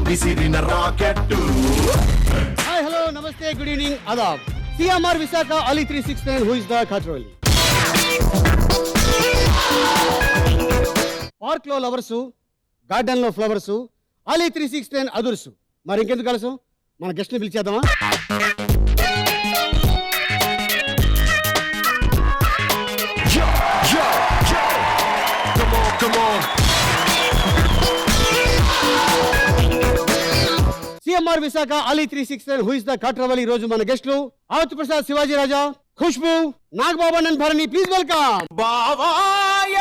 విసిరిన rocket. Hi hello నమస్తే good evening ఆదాబ్. CMR Visakha Ali 369 who is the control. Park లో లవర్స్, గార్డెన్ లో ఫ్లవర్స్, Ali 369 అదుర్సు. మరి ఇంకెందుకు కలసం, మన గెస్ట్ ని పిలిచేద్దామా? CMR Visakha Ali 369 who is the control. ఈ రోజు మన గెస్టులు Avat Prasad, Shivaji Raja, Khushbu, Nagababu and Bharani. Please welcome. బావా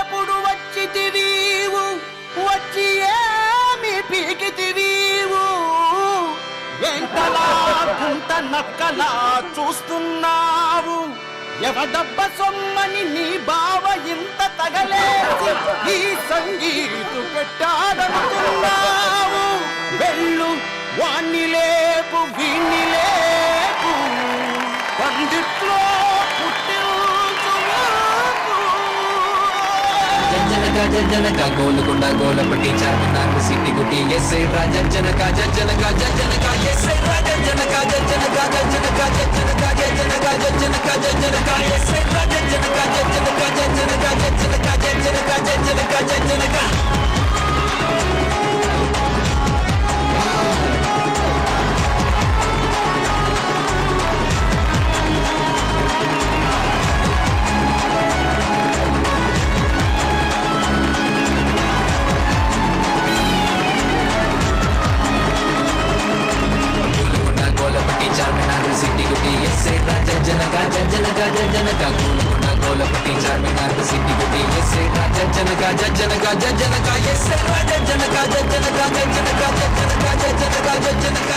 ఎప్పుడు వచ్చితివీవు, వచ్చి ఏమి పీకితివీవు, ఎంతలా గుంట నక్కలా చూస్తున్నావు, ఎవడబ్బ సొమ్మని నీ బావ ఇంత తగలేసి ఈ సంగీతు పెట్టాడనుకున్నావు. వెళ్ళు వాణ్ణి లేపు వీణ్ణి లేపు, పందిట్లో జనక గోలుకొండ గోలపట్టి చార్మినార్ సిటీ గుట్టి ఎస్ఐ రాజ జనక జనక జనక ఎస్ఐ రాజ జనక జనక జనక జనక జనక జనక జనక ఎస్ఐ రాజ జనక జనక జనక జనక జనక జనక జనక. చార్మినార్ సిటీ గుట్టి ఎస్ఐ రాజ జనక జనక జనక గోలుకొండ గోలపట్టి చార్మినార్ సిటీ గుట్టి ఎస్ఐ రాజ జనక జనక జనక ఎస్ఐ రాజ జనక జనక జనక జనక జనక జనక.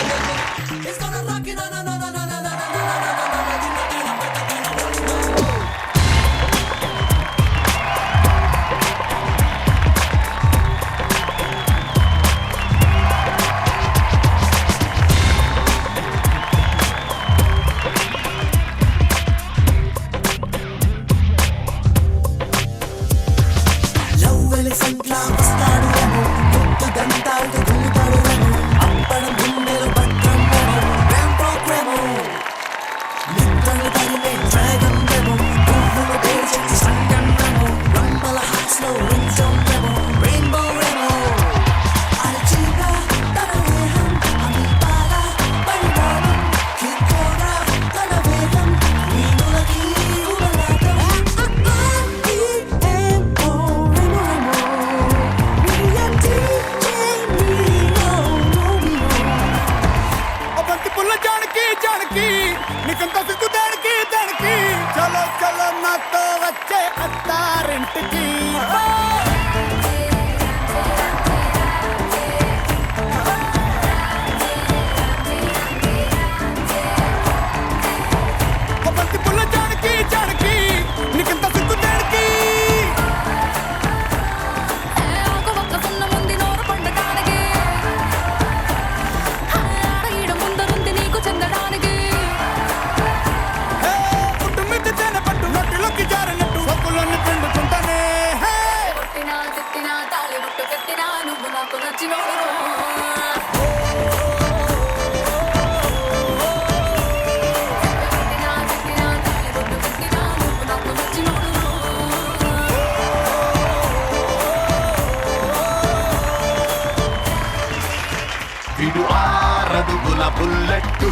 విడు 6 అడుగుల బుల్లెట్టు,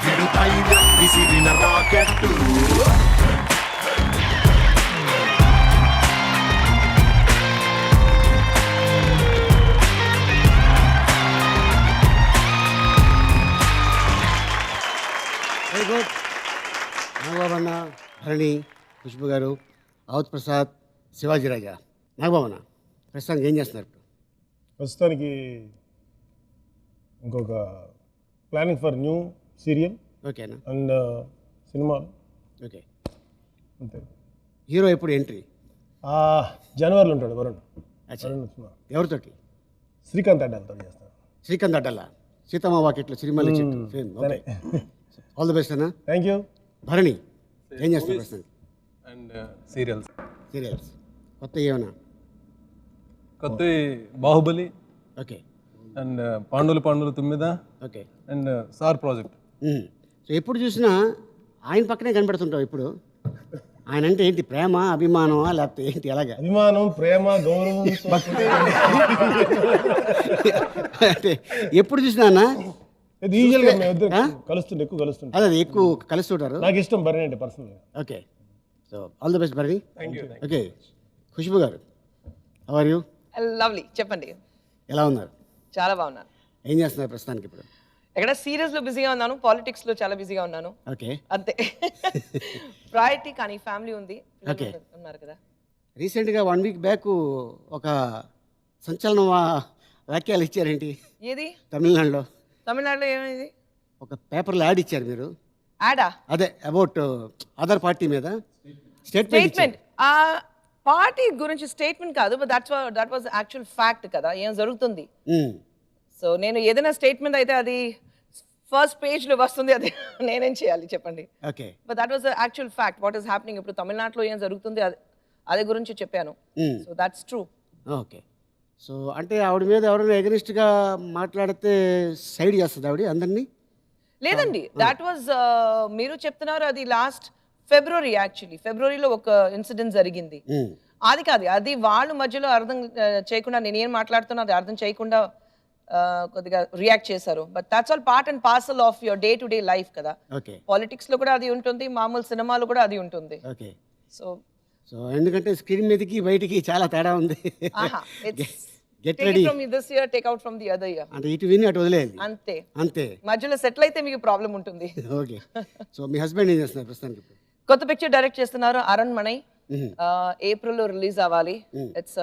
విడు ధైర్యం విసిరిన రాకెట్టు. Very good. నాగబాబు అన్న, భరణి, ఖుష్బు గారు, ఆవత్ ప్రసాద్, శివాజీ రాజా. నాగబాబు అన్న, ప్రస్తుతానికి ఏం చేస్తున్నారు? ప్రస్తుతానికి ఇంకొక ప్లానింగ్ ఫర్ న్యూ సీరియల్ ఓకేనా అండ్ సినిమా. ఓకే. అంతే. హీరో ఎప్పుడు ఎంట్రీ? జనవరిలో ఉంటాడు వరుణ్. అచ్చా. వరుణ్ సినిమా ఎవరితోటి? శ్రీకాంత్ అడ్డాలతో చేస్తాను. శ్రీకాంత్ అడ్డల్లా, సీతమ్మ వాకిట్లో సిరిమల్లి చెట్టు fame. Okay, all the best అన్న. Thank you. భరణి ఏం చేస్తున్నారు ప్రస్తుతానికి? అండ్ సీరియల్స్ సీరియల్స్ కొత్త ఏమన్నా? కొత్త బాహుబలి ఓకే అండ్ పాండులు పాండులు తుమ్మిద okay. And sir project. So ఎప్పుడు చూసినా ఆయన పక్కనే కనబడుతుంటావు ఇప్పుడు. ఆయన అంటే ఏంటి, ప్రేమ అభిమానమా లేకపోతే ఏంటి ఎలాగా? అభిమానం, ప్రేమ, గౌరవం, భక్తి. అంటే ఎప్పుడు చూసినా అన్న ఇది యూజువల్గా మేము ఇద్దరు కలుస్తుంటే ఎక్కువ కలుస్తుంటాం. అదే ఎక్కువ కలుస్తుంటారు. నాకు ఇష్టం భరణి అంటే పర్సనల్గా. Okay, so all the best Bharani. Thank you. Okay, Khushbu గారు హౌ ఆర్ యూ? లవ్లీ. చెప్పండి. ఎలా ఉన్నారు? చాలా బాగున్నాను. ఏం చేస్తున్నారు ప్రస్తుతానికి ఇప్పుడు? ఎక్కడ సీరియస్ లో బిజీగా ఉన్నాను, పాలిటిక్స్ లో చాలా బిజీగా ఉన్నాను. ఓకే, అంతే. ప్రయారిటీ కానీ ఫ్యామిలీ ఉంది, Okay. ఉన్నారు కదా. రీసెంట్గా 1 వీక్ బ్యాక్ ఒక సంచలన వాక్యాలు ఇచ్చారేంటి ఏది? తమిళనాడులో? తమిళనాడులో ఏమైంది? ఒక పేపర్లో యాడ్ ఇచ్చారు మీరు. యాడా? అదే అబౌట్ అదర్ పార్టీ మీద స్టేట్మెంట్. స్టేట్మెంట్. ఆ పార్టీ గురించి స్టేట్మెంట్ కాదు, but that was actual fact కదా, ఏం జరుగుతుంది. సో నేను ఏదైనా స్టేట్మెంట్ అయితే అది ఫస్ట్ పేజ్ లో వస్తుంది, అది నేనేం చేయాలి చెప్పండి. Okay, but that was actual fact. What is happening ఇప్పుడు తమిళనాడులో ఏం జరుగుతుంది అదే గురించి చెప్పాను. So that's true. Okay. So అంటే ఆవిడ మీద ఎవరైనా ఎగనిస్ట్గా మాట్లాడితే సైడ్ చేస్తుంది ఆవిడ అందరినీ? లేదండి, దాట్ వాజ్ మీరు చెప్తున్నారు అది లాస్ట్ ఫిబ్రవరి. యాక్చువల్లీ ఫిబ్రవరిలో ఒక ఇన్సిడెంట్ జరిగింది. అది కాదు, అది వాళ్ళు మధ్యలో అర్థం చేయకుండా నేను ఏం మాట్లాడుతున్నా అది అర్థం చేయకుండా కొద్దిగా రియాక్ట్ చేశారు. But that's all part and parcel of your day to day life కదా. ఓకే, పాలిటిక్స్ లో కూడా అది ఉంటుంది, మామూలు సినిమాలో కూడా అది ఉంటుంది. ఓకే. సో సో ఎందుకంటే స్క్రీన్ మీదకి బయటికి చాలా తేడా ఉంది. Get ready. From this year take out from the other year. అంటే ఇటు విని అటు వదిలేయాలి అంతే. అంతే. మధ్యలో సెటిల్ అయితే మీకు ప్రాబ్లం ఉంటుంది. ఓకే. సో మీ హస్బెండ్ ఏం చేస్తున్నారు ప్రస్తుతానికి ఇప్పుడు? కొత్త పిక్చర్ డైరెక్ట్ చేస్తున్నారు, అరణ్మణై. ఏప్రిల్లో రిలీజ్ అవ్వాలి. It's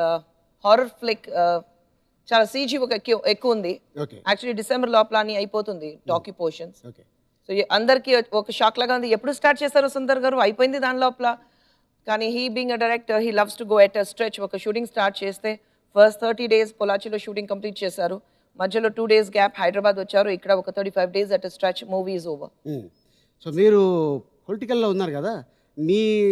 horror flick. చాలా సీజీ ఒక ఎక్కువ ఉంది. ఓకే, యాక్చువల్లీ డిసెంబర్ లోపల అని అయిపోతుంది టాకీ పోర్షన్స్. ఓకే. సో అందరికి ఒక షాక్ లాగా ఉంది, ఎప్పుడు స్టార్ట్ చేస్తారు సుందర్ గారు, అయిపోయింది దాని లోపల. కానీ he being a director he loves to go at a stretch. ఒక షూటింగ్ స్టార్ట్ చేస్తే ఫస్ట్ 30 days పొలాచిలో షూటింగ్ కంప్లీట్ చేశారు. మధ్యలో 2 days గ్యాప్ హైదరాబాద్ వచ్చారు. ఇక్కడ ఒక 35 days at stretch movie is over. So మీరు పొలిటికల్లో ఉన్నారు కదా,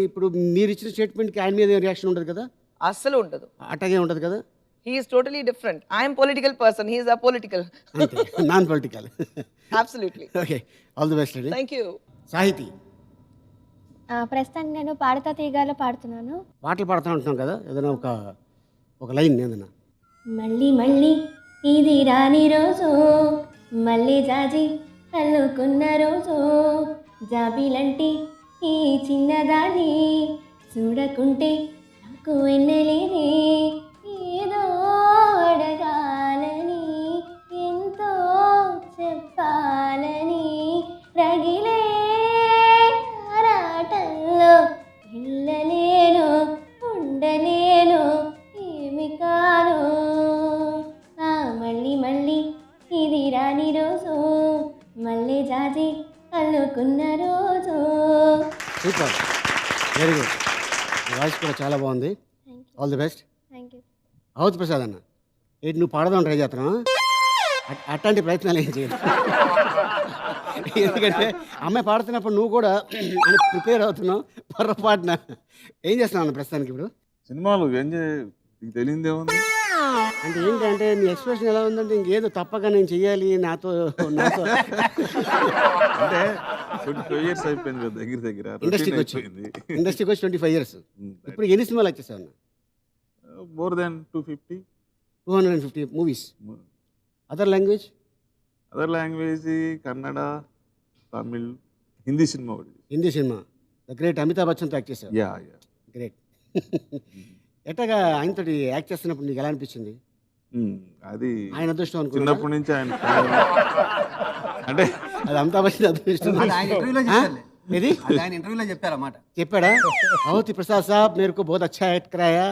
ఇప్పుడు మీరు ఇచ్చిన స్టేట్మెంట్కి ఆయన మీద రియాక్షన్ ఉండదు కదా? అస్సలు ఉండదు. అట్లాగే ఉండదు కదా? He is totally different. I'm political person, he is apolitical. అంతే, non political. Absolutely. Okay, all the best అండి. Thank you. సాహితీ, ప్రస్తుతానికి నేను పాడతా తీగాలో పాడుతున్నాను. పాటలు పాడుతూ ఉంటున్నాం కదా, ఏదైనా ఒక లైన్ ఏదైనా? మళ్ళీ మళ్ళీ ఇది రాని రోజు, మళ్ళీ జాజి అల్లుకున్న రోజు, జాబిలంటి ఈ చిన్నదాన్ని చూడకుంటే నాకు ఎన్నలేదే, ఏదో అడగాలని ఎంతో చెప్పాలని రగిలే ఆరాటంలో వెళ్ళలేను ఉండలేను ఏమి కాను. మళ్ళీ మళ్ళీ ఇది రాని రోజు, మళ్ళీ జాజి అల్లుకున్న రోజు. Super, very good. వాయిస్ కూడా చాలా బాగుంది. All the best. Thank you. Avat Prasad అన్న, ఏంటి నువ్వు పాడదాం ట్రై చేస్తున్నావా? అట్లాంటి ప్రయత్నాలు ఏం చేయదు. ఎందుకంటే అమ్మాయి పాడుతున్నప్పుడు నువ్వు కూడా అని ప్రిపేర్ అవుతున్నావు, పొరపాటున ఏం చేస్తున్నావు అన్న ప్రస్తుతానికి ఇప్పుడు? సినిమాలు నీకు తెలియదేముంది. అంటే ఏంటంటే నీ ఎక్స్ప్రెషన్ ఎలా ఉందంటే ఇంకేదో తప్పక నేను చెయ్యాలి నాతో అంటే 25 years అయిపోయింది కదా దగ్గర ఇండస్ట్రీకి వచ్చి 25 years. ఇప్పుడు ఎన్ని సినిమాలు వచ్చేసావు అన్న? More than 250 movies. Other language? Other language Kannada, Tamil, Hindi cinema ఒకటి. Hindi cinema the great Amitabh బచ్చన్తో యాక్ట్ చేసావు. Yeah great. ఎట్టగా ఆయనతోటి యాక్ట్ చేస్తున్నప్పుడు నీకు ఎలా అనిపించింది? అది ఆయన అదృష్టం అనుకున్నా? చిన్నప్పటి నుంచి ఆయన అంటే అది అమితాబ్ బచ్చన్ అదృష్టం. ఏది ఆయన ఇంటర్వ్యూలో చెప్పారన్నమాట. చెప్పాడా? అవతి ప్రసాద్ సాబ్ మేరకు బహుత్ అచ్చా యాక్ట్ కరాయా.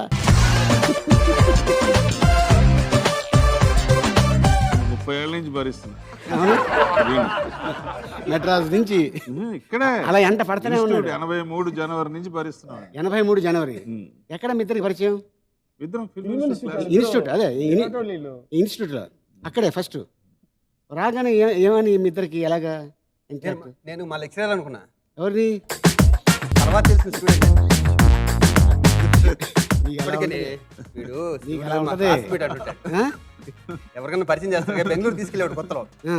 30 ఏళ్ళ నుంచి భరిస్తున్నా మెడ్రాస్ నుంచి ఇక్కడే అలా ఎంట పడుతూనే ఉన్నాడు. 83 జనవరి నుంచి భరిస్తున్నాను. 83 జనవరి. ఎక్కడ మీ ఇద్దరికి పరిచయం? ఇద్దరం ఇన్స్టిట్యూట్. అదే ఇన్స్టిట్యూట్లో అక్కడే ఫస్ట్ రాగానే ఏమని మీ ఇద్దరికి ఎలాగా? నేను మా లెక్చరర్ అనుకున్నా, ఎవరిని? తర్వాత తెలిసిన స్టూడెంట్. నీకు ఎలా ఇప్పటికనే ఉంటుంది? వీడు నీకు ఎలా మా ఉంటది? classmate అంటుంటాడు. ఆ? ఎవరికైనా పరిచయం చేస్తారు కదా, బెంగళూరు తీసుకెళ్ళాడు కొత్తలో ఆ.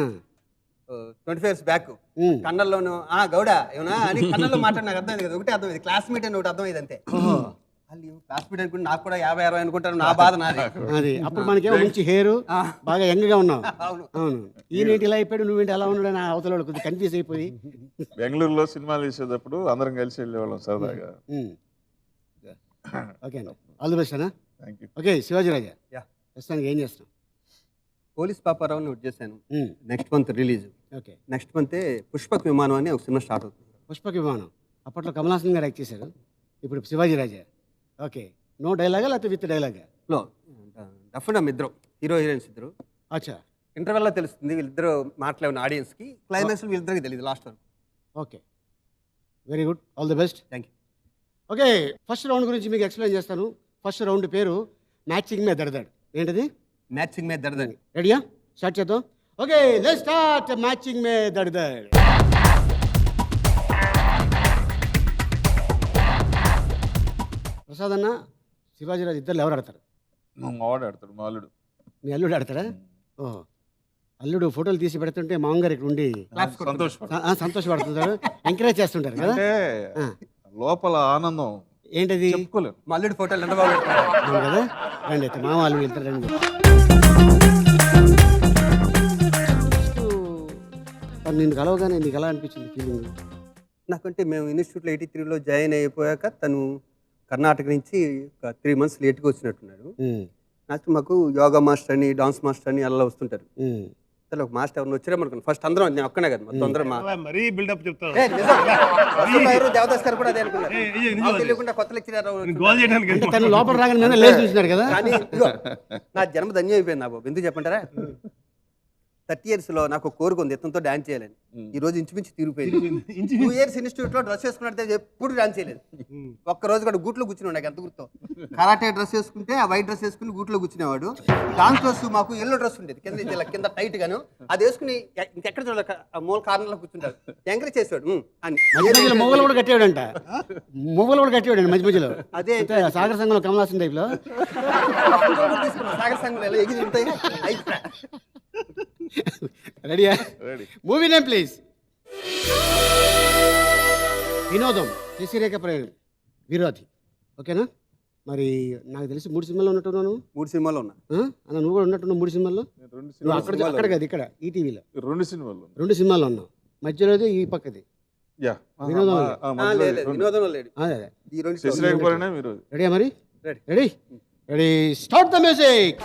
25 years బ్యాక్ ఉమ్. కన్నల్లోను గౌడ ఏమన్నా అని కన్నల్లో మాట్లాడి నాకు అర్థమైంది కదా, ఒకటే అర్థమైంది క్లాస్మేట్ అని ఒకటి అర్థమైంది అంతే. ఓహో. వాళ్ళు క్లాస్మేట్ అనుకుంటే నాకు కూడా 50-60 అనుకుంటారు, నా బాధ నాది. అది అప్పుడు మనకేమో మంచి హెయిర్ బాగా యంగ్గా ఉన్నావు. అవును. అవును. ఈయనేంటి ఇలా అయిపోయాడు, నువ్వేంటి ఎలా ఉన్నాడు అని అవతల వాళ్ళు కొద్దిగా కన్ఫ్యూజ్ అయిపోయి. బెంగళూరులో సినిమాలు తీసేటప్పుడు అందరం కలిసి వెళ్ళేవాళ్ళం సరదాగా. ఓకే అండి, ఆల్ ది బెస్ట్ అన్నా. Thank you. Okay Shivaji Raja, yeah. ప్రస్తుతానికి ఏం చేస్తాం? పోలీస్ పాపారావుని ఒకటి చేశాను, నెక్స్ట్ మంత్ రిలీజ్. ఓకే. నెక్స్ట్ మంతే పుష్పక్ విమానం అని ఒక సినిమా స్టార్ట్ అవుతుంది. పుష్పక విమానం అప్పట్లో కమల్ హాసన్ గారు యాక్ట్ చేశారు, ఇప్పుడు శివాజీ రాజా. ఓకే, నో డైలాగా లేకపోతే విత్ డైలాగా? లో డెఫినెట్ ఇద్దరు హీరో హీరోయిన్స్ ఇద్దరు. అచ్చా. ఇంటర్వెల్లో తెలుస్తుంది వీళ్ళిద్దరు మాట్లాడిన ఆడియన్స్కి, క్లైమాక్స్ వీళ్ళిద్దరికి తెలియదు లాస్ట్ వరకు. Okay, very good, all the best. Thank you. Okay, first round గురించి మీకు ఎక్స్ప్లెయిన్ చేస్తాను. ఫస్ట్ రౌండ్ పేరు మ్యాచింగ్ మే దడదాడు. ఏంటది? మ్యాచింగ్ మీద దడదని. రెడీయా? స్టార్ట్ చేద్దాం. ఓకే, లెట్స్ స్టార్ట్ మ్యాచింగ్ మే దడదాడు. ప్రసాద్ అన్న, శివాజీరాజు ఇద్దరు ఎవరు ఆడతారు? మా మావాడు ఆడతాడు, మా అల్లుడు. మీ అల్లుడు ఆడతారా? ఓహో, అల్లుడు ఫోటోలు తీసి పెడుతుంటే మామగారు ఇక్కడ ఉండి సంతోషపడతాడు. సంతోషపడుతుంటారు, ఎంకరేజ్ చేస్తుంటారు కదా. అంటే ఆ. లోపల ఆనందం ఏంటది? చెప్పుకోలేము. మల్లుడి ఫోటోలు ఎంత బాగా పెడతారు. అవును కదా. రండి అయితే మామ వాళ్ళు వెళ్తారు, రండి. మరి నిన్ను కలవగానే నీకు ఎలా అనిపించింది ఫీలింగ్? నాకంటే మేము ఇన్స్టిట్యూట్లో 83లో జాయిన్ అయిపోయాక తను కర్ణాటక నుంచి ఒక 3 months లేట్గా వచ్చినట్టున్నాడు. నాకు మాకు యోగా మాస్టర్ అని డాన్స్ మాస్టర్ అని అలా వస్తుంటారు. అసలు ఒక మాస్టర్ ఎవరిని వచ్చారేమో అనుకున్నాను ఫస్ట్. అందరం నేను ఒక్కనే కదా, మొత్తం అందరం మరీ బిల్డప్ చెప్తాను. దేవదాస్ గారు కూడా అదే అనుకున్నారు. నాకు తెలియకుండా కొత్త లెక్చరర్ తను లోపల రాగానే మీద లేచి చూసినాడు కదా. కానీ ఇదిగో, నా జన్మ ధన్యం అయిపోయింది. నాకు ఎందుకు చెప్పంటారా, 30 years లో నాకు ఒక కోరిక ఉంది ఇతనితో డాన్స్ చేయాలని. ఈ రోజు ఇంచుమించు తీరిపోయింది. 2 years ఇన్స్టిట్యూట్ లో డ్రెస్ వేసుకున్నట్టు ఎప్పుడు డాన్స్ చేయలేదు. ఒక్క రోజు కూడా గూట్లో కూర్చున్నాడు. నాకు ఎంత గుర్తు, కరాటే డ్రెస్ వేసుకుంటే ఆ వైట్ డ్రెస్ వేసుకుని గూట్లో కూర్చునేవాడు. డాన్స్ డ్రెస్ మాకు ఎల్లో డ్రెస్ ఉండేది, కింద టైట్ గాను, అది వేసుకుని ఇంకెక్కడ చూడాలి మూల కార్నర్ లో కూర్చుంటాడు. ఎంకరేజ్ చేసాడు అని. మొగలు కూడా కట్టేవాడంట, మొగలు కూడా కట్టేవాడండి మధ్య మధ్యలో. అదే సాగర సంఘంలో కమల్ హాసన్ టైప్ లో. సాగర్ సంఘం ఎలా ఎగిరి ఉంటాయి. రెడీయా? రెడీ. Movie name please. వినోదం, శశిరేఖ ప్రయాణం, విరోధి. ఓకేనా? మరి నాకు తెలిసి 3 సినిమాల్లో ఉన్నట్టున్నాను. 3 సినిమాలు ఉన్నా అన్న, నువ్వు కూడా ఉన్నట్టున్నావు 3 సినిమాల్లో. 2 నువ్వు అక్కడ కాదు, ఇక్కడ ఈటీవీలో 2 సినిమాలు. 2 సినిమాల్లో ఉన్నావు. మధ్యలోది ఈ పక్కది యా. వినోదం. వినోదం లేడు. అదే అదే. ఈ రెండు శశిరేఖ పరిణయం మీరు. రెడీయా మరి? Ready. Ready ready, start the music.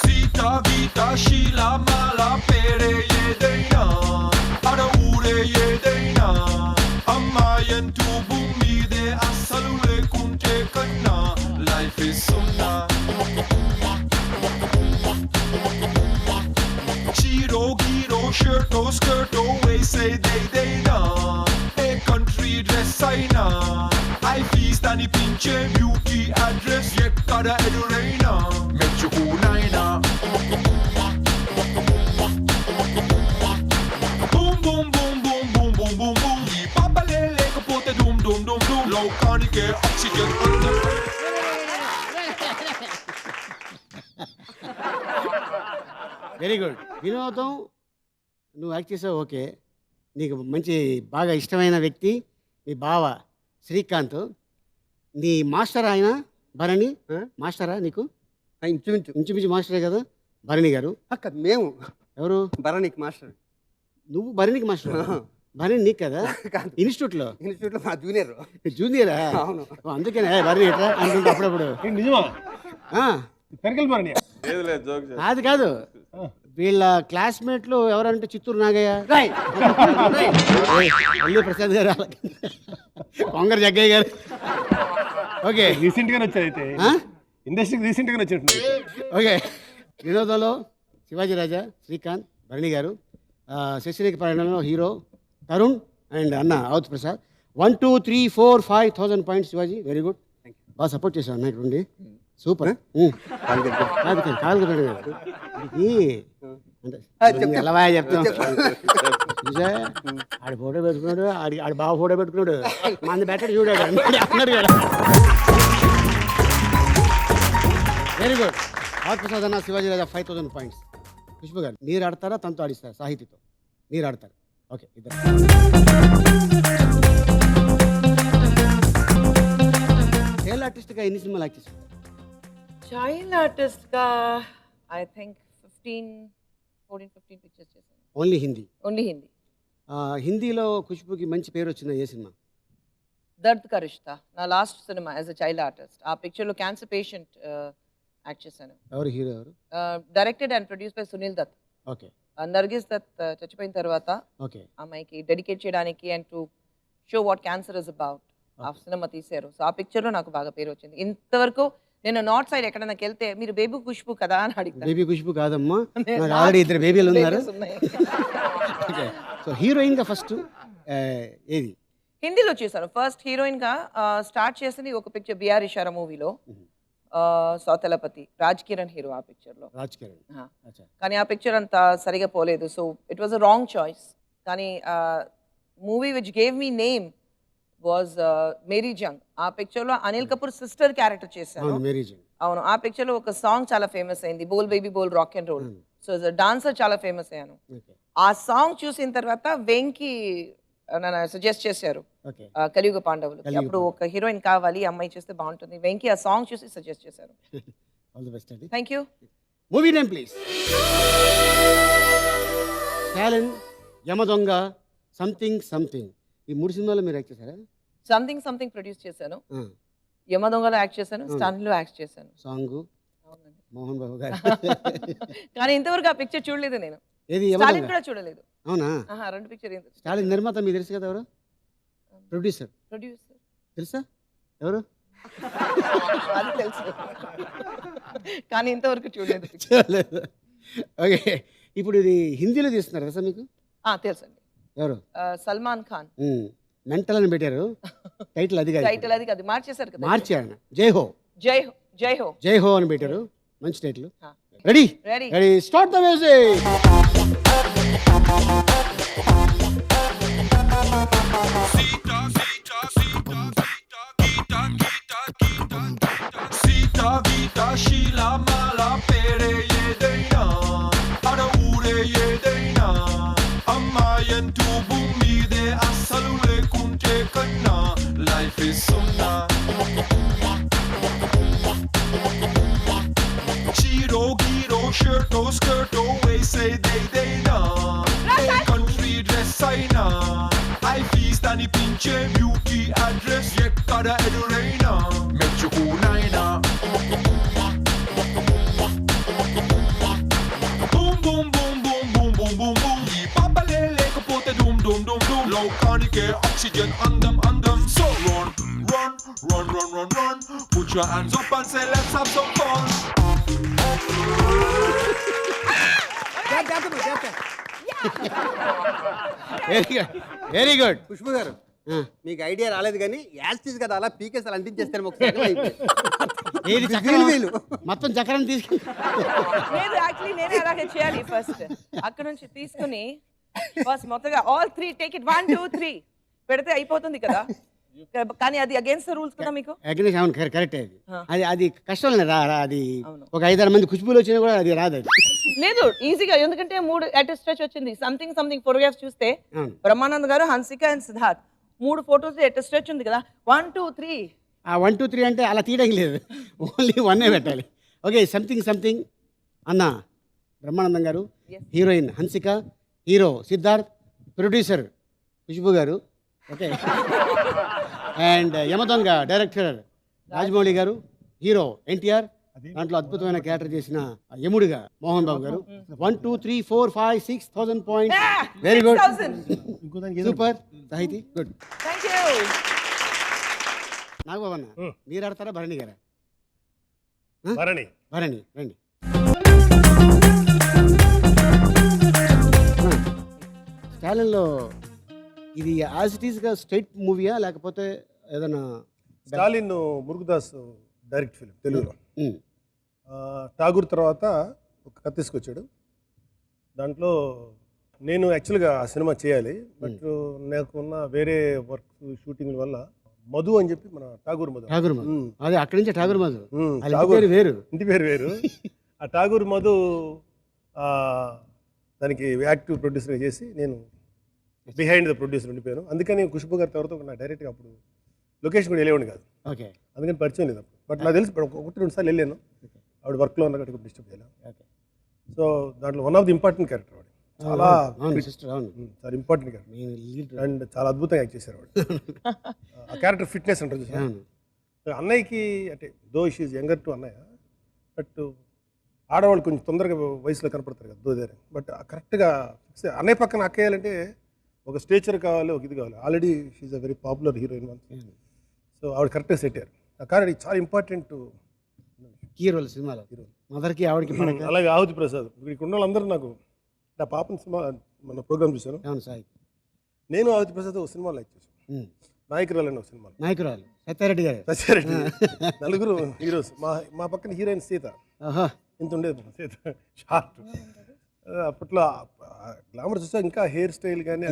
Sita vita shila mala pere yedeina ara ure yedeina amma yantu bumi de asalule kunte kanna life is sunna chiro giro shirto skirto we say they na a country dress aina I feast ani pinche beauty address yekkada eduraina mechukunaina boom boom boom boom boom boom boom boom ఈ పాపలే లేకపోతే డూమ్ డూమ్ డూమ్ డూమ్ లోకానికే oxygen అందం very good. వినోదం నువ్వు act చేసావు, okay. నీకు మంచి బాగా ఇష్టమైన వ్యక్తి నీ బావ శ్రీకాంత్. నీ మాస్టర్ ఆయన భరణి. మాస్టరా నీకు? ఇంచుమించు ఇంచుమించు మాస్టరే కదా భరణి గారు. అక్క మేము ఎవరు? భరణికి మాస్టర్. నువ్వు భరణికి మాస్టర్? భరణి నీకు కదా ఇన్స్టిట్యూట్లో? ఇన్స్టిట్యూట్లో మా జూనియర్. జూనియరా? అవును. అందుకనే భరణి ఎట్లా అంటుంటే అప్పుడప్పుడు. నిజమా? ఆ, లేదు లేదు, జోక్ చేస్తా. అది కాదు, వీళ్ళ క్లాస్మేట్లు ఎవరంటే చిత్తూరు నాగయ్య, అల్లు ప్రసాద్ గారు, కొంగర జగ్గయ్య గారు. ఓకే, రీసెంట్ గానే వచ్చాయి అయితే ఇండస్ట్రీకి రీసెంట్ గానే వచ్చినట్టు. ఓకే. వినోదంలో శివాజీ రాజా, శ్రీకాంత్, భరణి గారు. శశిరేఖ ప్రయాణంలో హీరో తరుణ్ అండ్ అన్న Avadh Prasad. 1 2 3 4 5,000 points Shivaji. Very good, బాగా సపోర్ట్ చేశాను అన్న ఇక్కడ ఉండి. సూపర్. కాదు కాదు ఇది అంటే చెప్తా. ఎలా చెప్తాం చూసా ఆడి ఫోటో పెట్టుకున్నాడు, ఆడి బావ ఫోటో పెట్టుకున్నాడు, మంది పెట్టాడు చూడాడు అన్నాడు కదా. Very good. ఆత్మసాధన శివాజీ రాజా 5000 పాయింట్స్. ఖుష్బు గారు మీరు ఆడతారా తనతో ఆడిస్తారా? సాహితీతో మీరు ఆడతారు. ఓకే ఇద్దరు. చైల్డ్ ఆర్టిస్ట్గా ఎన్ని సినిమాలు యాక్ట్ చేశారు? చైల్డ్ ఆర్టిస్ట్గా ఐ థింక్ 14-15 పిక్చర్స్ చేశాను. ఓన్లీ హిందీ? ఓన్లీ హిందీ. హిందీలో ఖుష్బుకి మంచి పేరు వచ్చింది ఏ సినిమా? దర్ద్ కా రిష్తా నా last cinema as a child artist. ఆ పిక్చర్లో క్యాన్సర్ పేషెంట్ యాక్ట్ చేశాను. ఎవరు హీరో ఎవరు? Directed and produce by Sunil Dutt. Okay. Nargis Dutt చచ్చిపోయిన తర్వాత ఓకే అమ్మాయికి డెడికేట్ చేయడానికి and to show what cancer is about ఆ సినిమా తీశారు. సో ఆ పిక్చర్లో నాకు బాగా పేరు వచ్చింది. ఇంతవరకు నేను నార్త్ సైడ్ ఎక్కడైనా వెళ్తే మీరు బేబీ ఖుష్బు కదా అని అడిగితే బేబీ ఖుష్బు కాదమ్మా, నాకు ఆల్రెడీ 2 బేబీలు ఉన్నారు. ఓకే. సో హీరోయిన్గా ఫస్ట్ ఏది? హిందీలో చేశాను. ఫస్ట్ హీరోయిన్గా స్టార్ట్ చేసింది ఒక పిక్చర్ బిఆర్ ఇషారా మూవీలో, సౌతలపతి, రాజ్ కిరణ్ హీరో ఆ పిక్చర్లో. రాజ్ కిరణ్. కానీ ఆ పిక్చర్ అంతా సరిగా పోలేదు. So it was a wrong choice. కానీ movie which gave me name was Meri Jung. ఆ పిక్చర్లో అనిల్ కపూర్ సిస్టర్ క్యారెక్టర్ చేశాను. అవును. ఆ పిక్చర్లో ఒక సాంగ్ చాలా ఫేమస్ అయింది, Bol baby Bol rock and roll. So dancer చాలా ఫేమస్ అయ్యాను. ఆ సాంగ్ చూసిన తర్వాత వెంకీ నన్ను సజెస్ట్ చేశారు కలియుగ పాండవులు. అప్పుడు ఒక హీరోయిన్ కావాలి, అమ్మాయి చేస్తే బాగుంటుంది. వెంకీ ఆ సాంగ్ చూసి సజెస్ట్ చేశారు. ఆల్ ది బెస్ట్ అండి. Thank you. Movie name please. Talent, Yamadonga, something something, ఈ 3 సినిమాలు మీరు యాక్ట్ చేశారా? సంథింగ్ సంథింగ్ ప్రొడ్యూస్ చేశాను, యమదొంగలో యాక్ట్ చేశాను, స్టన్లో యాక్ట్ చేశాను. సాంగ్ మోహన్ బాబు గారు. కానీ ఇంతవరకు ఆ పిక్చర్ చూడలేదు నేను. ఏది? స్టాలిన్ కూడా చూడలేదు. అవునా? 2 పిక్చర్. స్టాలిన్ నిర్మాత మీకు తెలుసు కదా, ఎవరు ప్రొడ్యూసర్? తెలుసా ఎవరు? అది తెలుసు కానీ ఇంతవరకు చూడలేదు. ఓకే. ఇప్పుడు ఇది హిందీలో తీస్తున్నారు కదా మీకు? తెలుసండి. ఎవరు? సల్మాన్ ఖాన్. మెంటల్ అని పెట్టారు టైటిల్. అది కాదు, టైటిల్ అది కాదు, మార్చేశారు కదా. మార్చారు. జై హో, జై హో, జై హో, జై హో అని పెట్టారు. మంచి title. Ready? Ready. Ready, start the music. Sita Gita Sheila Mala పేరే ఏదైనా అడ ఊరే ఏదైనా అమ్మాయంటూ భూమి మీదే అస్సలు లేకుంటే కన్నా లైఫ్ ఇస్ సున్నా. చీరో గీరో షర్టో స్కర్టో వేసేదేదైనా ఏ కంట్రీ డ్రెస్ అయినా ఐ ఫీస్ అనిపించే బ్యూటీ అడ్రస్ ఎక్కడ ఎదురైనా మెచ్చుకునైనా. Boom boom boom boom boom boom boom boom ఈ పాపలే లేకపోతే డూమ్ డూమ్ డూమ్ డూమ్ లోకానికే ఆక్సిజన్ అందం అందం. So run run run run run run put your hands up and say let's have some fun. Very good, very good. Khushbu గారు, మీకు ఐడియా రాలేదు కానీ యాస్టీస్ కదా అలా పీకేసి అలా అంటించేస్తారు ఒకసారి. ఏది చక్రం? మొత్తం చక్రం తీసుకుని లేదు, యాక్చువల్లీ నేనే అలాగే చేయాలి. ఫస్ట్ అక్కడ నుంచి తీసుకుని ఫస్ట్ మొత్తగా ఆల్ 3 టేక్ ఇట్ 1 2 3 పెడితే అయిపోతుంది కదా. కానీ అది అగేన్స్ట్ ద రూల్స్ కదా మీకు. అగేన్స్ట్. అవును, కరెక్ట్. అది కష్టం. అది ఒక 5-6 మంది ఖుష్బులు వచ్చినా కూడా అది రాదు. అది లేదు, ఈజీగా. ఎందుకంటే 3 అటెస్టేజ్ వచ్చింది. సంథింగ్ సంథింగ్ ఫోటోగ్రాఫ్స్ చూస్తే బ్రహ్మానంద్ గారు, హన్సిక అండ్ సిద్ధార్థ్ 3 ఫోటోస్ అటెస్టేజ్ ఉంది కదా. 1 2 3 ఆ 1 2 3 అంటే అలా తీయడం లేదు, ఓన్లీ 1 పెట్టాలి. ఓకే. సంథింగ్ సంథింగ్ అన్న బ్రహ్మానందం గారు, heroine Hansika, hero Siddharth, producer Khushbu గారు. Okay. And Yamadonga director Rajamouli గారు, హీరో ఎన్టీఆర్, దాంట్లో అద్భుతమైన క్యారెక్టర్ చేసిన యముడిగా మోహన్ బాబు గారు. 1 2 3 4 5 6,000 points. Very good, super. Sahithi good. Thank you. Nagababu అన్న, మీరు ఆడతారా భరణి గారా? భరణి. భరణి రండి. స్టాలిన్లో ఇది యాజ్ ఇట్ ఈస్గా స్ట్రైట్ మూవీయా లేకపోతే ఏదైనా? స్టాలిన్ మురుగదాస్ డైరెక్ట్ ఫిలిం తెలుగులో. ఠాగూర్ తర్వాత ఒక కథ తీసుకొచ్చాడు. దాంట్లో నేను యాక్చువల్గా ఆ సినిమా చేయాలి, బట్ నాకున్న వేరే వర్క్ షూటింగ్ వల్ల మధు అని చెప్పి మన ఠాగూర్ మధు. ఠాగూర్ మధు, అదే అక్కడి నుంచి ఠాగూర్ మధు, వాళ్ళ ఇంటి ఠాగూర్ పేరు వేరు. ఇంటి పేరు వేరు. ఆ ఠాగూర్ మధు దానికి యాక్టివ్ ప్రొడ్యూసర్గా చేసి నేను బిహైండ్ ద ప్రొడ్యూసర్ ఉండిపోయాను. అందుకని ఖుష్బూ గారితో ఎవరితో నా డైరెక్ట్గా అప్పుడు లొకేషన్ కూడా వెళ్ళేవాడిని కాదు, ఓకే అందుకని పరిచయం లేదు అప్పుడు. బట్ నాకు తెలిసి ఒకటి రెండు సార్లు వెళ్ళాను, ఆవిడ వర్క్లో ఉన్న కట్టి డిస్టర్బ్ చేయలేదు. ఓకే. సో దాంట్లో one of the important character వాడు, చాలా అవును సిస్టర్, అవును చాలా ఇంపార్టెంట్ క్యారెక్టర్ నేను లీడ్. అండ్ చాలా అద్భుతంగా యాక్ట్ చేశారు వాడు. ఆ క్యారెక్టర్ ఫిట్నెస్ అంటారు చూసారా? అవును అన్నయ్యకి అంటే దో షీజ్ యంగర్ టు అన్నయ్య, బట్ ఆడవాళ్ళు కొంచెం తొందరగా వయసులో కనపడతారు కదా దోదేరే, బట్ కరెక్ట్గా ఫిక్స్. అన్నయ్య పక్కన అక్కేయాలంటే ఒక స్టేచర్ కావాలి, ఒక ఇది కావాలి. Already she a very popular heroine once, so ఆవిడ కరెక్ట్గా సెట్ అయ్యారు. ఆ కానీ ఇది చాలా ఇంపార్టెంట్ కీ రోల్ సినిమాలో, మదర్కి ఆవిడకి పడక. అలాగే ఆహుతి ప్రసాద్, ఇక్కడ ఉన్న వాళ్ళందరూ నాకు నా పాపని సినిమా మన ప్రోగ్రామ్ చూశాను. అవును సాయి, నేను ఆహుతి ప్రసాద్ ఒక సినిమా లైక్ చేశాను, నాయకురాలని ఒక సినిమా. నాయకురాలు సత్యారెడ్డి గారు. సత్యారెడ్డి నలుగురు హీరోస్. మా పక్కన హీరోయిన్ సీత, ఆహా, ఇంత ఉండేది సీత, షార్ట్. అప్పట్లో గ్లామర్ చూసా, ఇంకా హెయిర్ స్టైల్ కానీ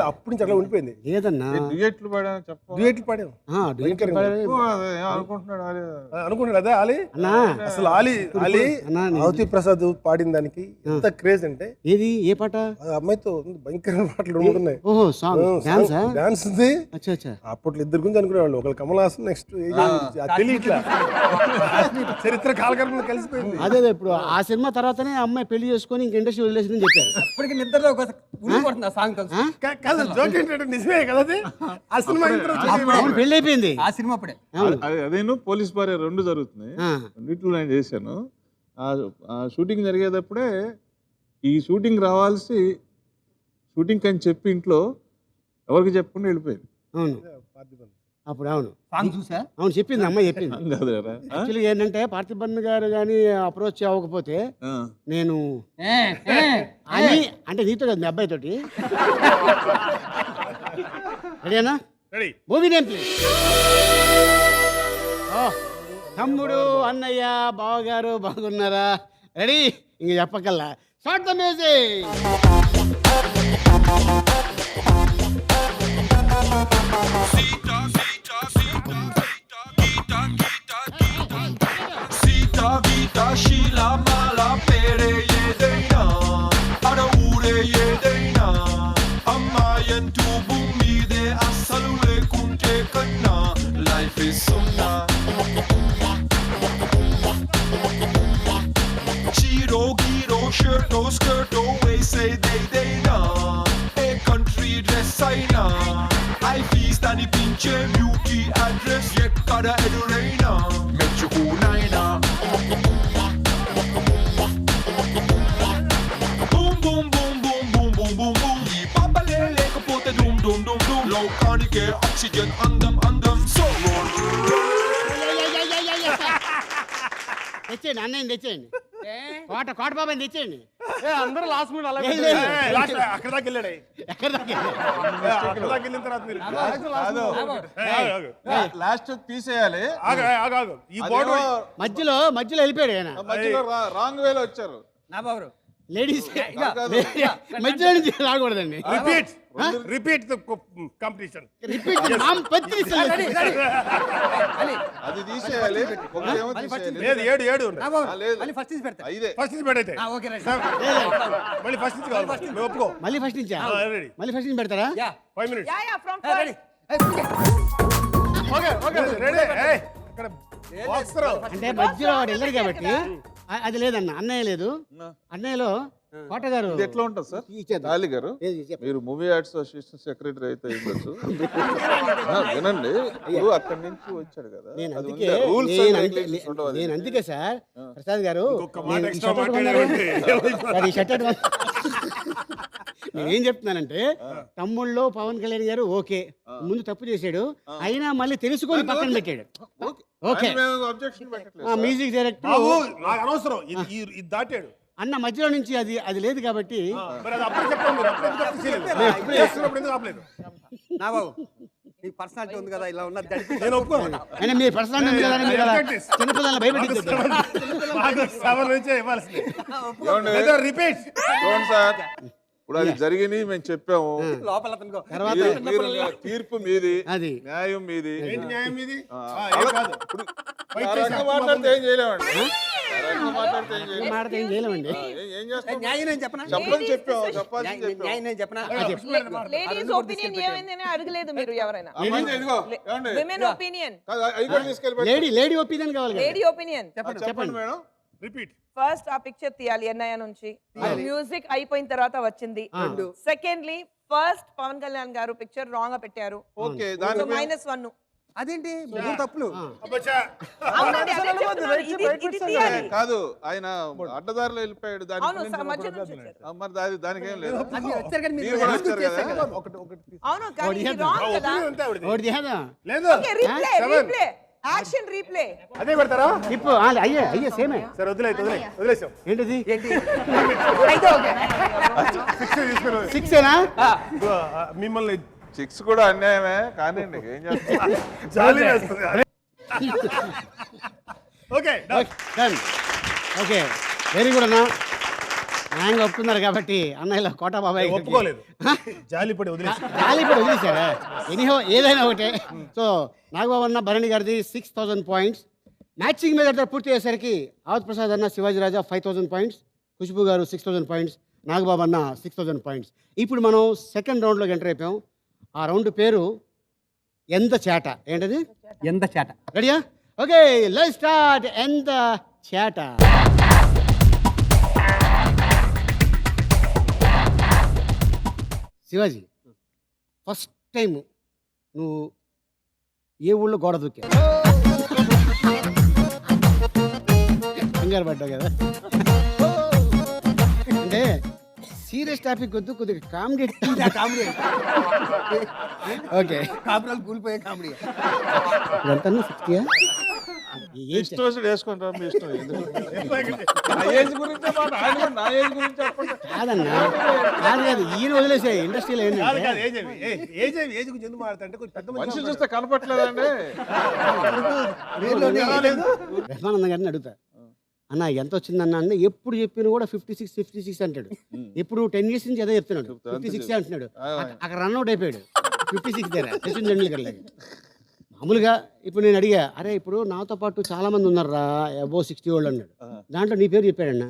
అప్పటి నుంచి అట్లా ఉండిపోయింది. లేదన్నా డ్యూయెట్లు పాడాను చెప్పు. డ్యూయెట్లు పాడాను అనుకుంటున్నాడు అనుకుంటాడు అదే ఆలి అన్నా. అసలు ఆలి అన్నా, ఆహుతి ప్రసాద్ పాడిన దానికి ఎంత క్రేజ్ అంటే, ఏది ఏ పాట? ఆ అమ్మాయితో భయంకరమైన పాటలు ఉన్నాయి. ఓహో సాంగ్, డాన్సా? డాన్స్ ఉంది. అచ్చా అచ్చా. అప్పట్లో ఇద్దరు గురించి అనుకునేవాళ్ళు, ఒకళ్ళు కమల్ హాసన్, నెక్స్ట్ తెలియట్లా చరిత్ర కాలకర్మ కలిసిపోయింది. అదే ఇప్పుడు ఆ సినిమా తర్వాతనే అమ్మాయి పెళ్లి చేసుకొని ఇంక ఇండస్ట్రీ వదిలేసిందని చెప్పారు. అప్పటికి నిద్రలో ఒక ఉండిపోతుంది ఆ సాంగ్ కలిసి. కాదు జోక్ ఏంటంటే నిజమే కదా అది. ఆ సినిమా అవును, పెళ్లి అయిపోయింది ఆ సినిమా అప్పుడే. అదేను పోలీస్ భార్య రెండు జరుగుతున్నాయి, రెండిట్లో నేను చేశాను. ఆ షూటింగ్ జరిగేటప్పుడే ఈ షూటింగ్ రావాల్సి షూటింగ్ అని చెప్పి ఇంట్లో ఎవరికి చెప్పకుండా వెళ్ళిపోయింది. అవును అప్పుడు, అవును సాంగ్ చూసా, అవును చెప్పింది అమ్మాయి చెప్పింది. అదేరా? యాక్చువల్గా ఏంటంటే పార్థిబన్ గారు కానీ అప్రోచ్ అవ్వకపోతే నేను అని అంటే నీతో కదా మీ అబ్బాయి తోటి. రెడీనా? రెడీ. Movie name please. తమ్ముడు, అన్నయ్య, బావగారు బాగున్నారా? రెడీ? ఇంక చెప్పకల్లా start the music. Sita Gita Sheila Mala Pere Yedaina Ada Ure Yedaina Amma Yentu Bumide Asalu Lekunte Kanna Life is Sunna Chiro Giro Shirto Skirto We say they na A country dress aina I feast ani pinche beauty address Yekkada eduraina Mechukunaina Boom boom boom boom boom boom boom boom Ee papale lekapothe dum dum dum dum Lokanike oxygen andam So roll తెచ్చేయండి, అన్నయ్యని తెచ్చేయండి, కోట బాబాని తెచ్చేయండి. అందరూ last minute అలాగే అక్కడ దాకా వెళ్ళాడు. ఎక్కడ దాకా? అక్కడ దాకా వెళ్ళిన తర్వాత మీరు లాస్ట్ తీసేయాలి. ఆగు. ఈ బోర్డు మధ్యలో వెళ్ళిపోయాడు ఆయన. మధ్యలో రాంగ్ వేలో వచ్చారు. నా బాబు లేడీస్ మధ్యలో నుంచి రాకూడదండి. Repeat the competition. అది తీసేయాలి. ఒకటేమో తీసేయాలి. లేదు 7 మళ్ళీ ఫస్ట్ నుంచి పెడతా. ఐదే. ఫస్ట్ నుంచి పెడైతే ఓకే రైట్. మళ్ళీ ఫస్ట్ నుంచి కావాలి. మేము ఒప్పుకో. మళ్ళీ ఫస్ట్ నుంచా? రెడీ. మళ్ళీ ఫస్ట్ నుంచి పెడతారా? 5 minutes. Yeah, from ready. Okay ready. అక్కడ బాక్స్ రా. అంటే మధ్యలో వాడు వెళ్ళరు కాబట్టి అది లేదన్న. అన్నయ్య లేదు, అన్నయ్యలో కోట గారు. ఇది ఎట్లా ఉంటుంది సార్? తాలి గారు, మీరు మూవీ ఆర్ట్స్ అసోసియేషన్ సెక్రటరీ అయితే ఉండొచ్చు. వినండి, ఇప్పుడు అక్కడి నుంచి వచ్చాడు కదా. నేను అది అందుకే ఉండే rules and regulations ఉండవు అది. నేను అందుకే సార్ ప్రసాద్ గారు ఇంకొక మాట extra మాట్లాడారంటే. నేనేం చెప్తున్నానంటే తమ్ముళ్ళు పవన్ కళ్యాణ్ గారు ఓకే, ముందు తప్పు చేశాడు అయినా మళ్ళీ తెలుసుకొని పక్కన పెట్టాడు. ఓకే, అని మేము objection పెట్టట్లేదు. మ్యూజిక్ డైరెక్టర్ బాబు నాకు అనవసరం, ఇది దాటాడు అన్న మధ్యలో నుంచి అది లేదు కాబట్టి మరి అది అప్పుడు చెప్పండి. మీరు అప్పుడు ఎందుకు అప్పుడు చేయలేదు? ఇప్పుడు చేస్తున్నప్పుడు ఎందుకు ఆపలేదు? నా బాబు నీకు పర్సనాలిటీ ఉంది కదా, ఇలా ఉన్న నేను ఒప్పుకోను. అయినా మీ పర్సనల్ చిన్నపిల్లల్ని భయపెట్టింది. నాకు 7 నుంచే ఇవ్వాల్సింది. ఏమండి? రిపీట్. చూడండి సార్, ఇప్పుడు అది జరిగింది మేము చెప్పాము. లోపల అతనుకో. తర్వాత మీరు తీర్పు మీది, అది న్యాయం మీది. ఏంటి న్యాయం ఇది? ఏం కాదు. ఇప్పుడు ఆ రకంగా మాట్లాడితే ఏం చేయలేమండి. ఆ రకంగా మాట్లాడితే ఏం చేయలేము. మాట్లాడితే ఏం చేయలేమండి. ఏం చేస్తాం? న్యాయం నేను చెప్పనా? చెప్పడం చెప్పాము, చెప్పాల్సింది చెప్పాము. న్యాయం నేను చెప్పనా? లేడీస్ ఒపీనియన్ ఏమైందని అడగలేదు మీరు ఎవరైనా. ఆ మంది ఇదిగో, ఏమండి? విమెన్ ఒపీనియన్, కాదు, అవి కూడా తీసుకెళ్ళిపోయి లేడీ ఒపీనియన్ కావాలి కదా. Lady opinion. చెప్పండి మేడం. రిపీట్. ఫస్ట్ ఆ పిక్చర్ తీయాలి ఎన్ఐఏ నుంచి. మ్యూజిక్ అయిపోయిన తర్వాత వచ్చింది. సెకండ్లీ ఫస్ట్ పవన్ కళ్యాణ్ గారు పిక్చర్ రాంగ్ గా పెట్టారు. ఓకే, దాని -1. అదేంటి మూడు తప్పులు? అబ్బచ్చా. అవునండి, అదే చెప్తున్నాను. ఇది తీయాలి. కాదు, ఆయన అడ్డదారిలో వెళ్ళిపోయాడు. దాని అవును, మధ్య నుంచి వచ్చారు. మరి దానికి ఏం లేదు. అది మీరు వచ్చారు కానీ మీరు మీరు కూడా ఎందుకు వచ్చారు చేశారు కదా. కదా? ఒకటి అవును, కానీ ఇది రాంగ్ కదా. అంతే ఆవిడది. ఒకటి చేద్దా లేదు. Okay, replay, replay, action replay. అదే పెడతారా? ఇప్పుడు అయ్యే సేమే. సరే వదిలేసాం. ఏంటిది అయితే ఓకే. 6 తీసుకుని 6ఏనా? మిమ్మల్ని 6 కూడా అన్యాయమే, కానీ ఏం చేస్తాం. జాలి వేస్తుంది. Okay done. Okay, very good అన్న. న్యాయంగా ఒప్పుకున్నారు కాబట్టి అన్నయ్యలో కోట బాబాయ్ ఒప్పుకోలేదు. జాలిపడి వదిలేసి ఇప్పుడు వదిలేశారా? ఎనీహో ఏదైనా ఒకటే. సో నాగబాబు అన్న భరణి గారిది 6000 పాయింట్స్. మ్యాచింగ్ మీద పూర్తి అయ్యేసరికి ఆవత్ ప్రసాద్ అన్న శివాజీ రాజా 5000 పాయింట్స్, ఖుష్బు గారు 6000 పాయింట్స్, నాగబాబు అన్న 6000 పాయింట్స్. ఇప్పుడు మనం సెకండ్ రౌండ్లోకి ఎంటర్ అయిపోయాం. ఆ రౌండ్ పేరు ఎంత చేట. ఏంటది? ఎంత చేట. రెడీయా? Okay, let's start. ఎంత చేట. శివాజీ, ఫస్ట్ టైం నువ్వు ఏ ఊళ్ళో గోడ దూకా? కంగారు పడ్డావు కదా. అంటే సీరియస్ టాపిక్ వద్దు, కొద్దిగా కామెడీ. కామెడీ. ఓకే, కాపురాలు కూలిపోయే కామెడీ. ఎంత 60యా? ఇష్టం వచ్చి వేసుకుంటాం, మీ ఇష్టం. నా ఏజ్ గురించే మాట, ఆయన కూడా నా ఏజ్ గురించి చెప్పండి. కాదన్నా, కాదు ఈయన వదిలేసే ఇండస్ట్రీలో ఏంటంటే ఏజ్ గురించి ఎందుకు మాట్లాడుతుంటే కొంచెం పెద్ద మనిషి చూస్తే కనపట్లేదండి. రహమానందం గారిని అడుగుతా, అన్న ఎంత వచ్చిందన్న అన్న. ఎప్పుడు చెప్పినా కూడా 56 అంటాడు. ఇప్పుడు 10 years నుంచి అదే చెప్తున్నాడు, 56 అంటున్నాడు. అక్కడ రన్అట్ అయిపోయాడు 56 దగ్గర, సచిన్ టెండూల్కర్ లాగా. మామూలుగా ఇప్పుడు నేను అడిగా, అరే ఇప్పుడు నాతో పాటు చాలా మంది ఉన్నారా అబోవ్ 60 వాళ్ళు అన్నాడు. దాంట్లో నీ పేరు చెప్పాడన్న.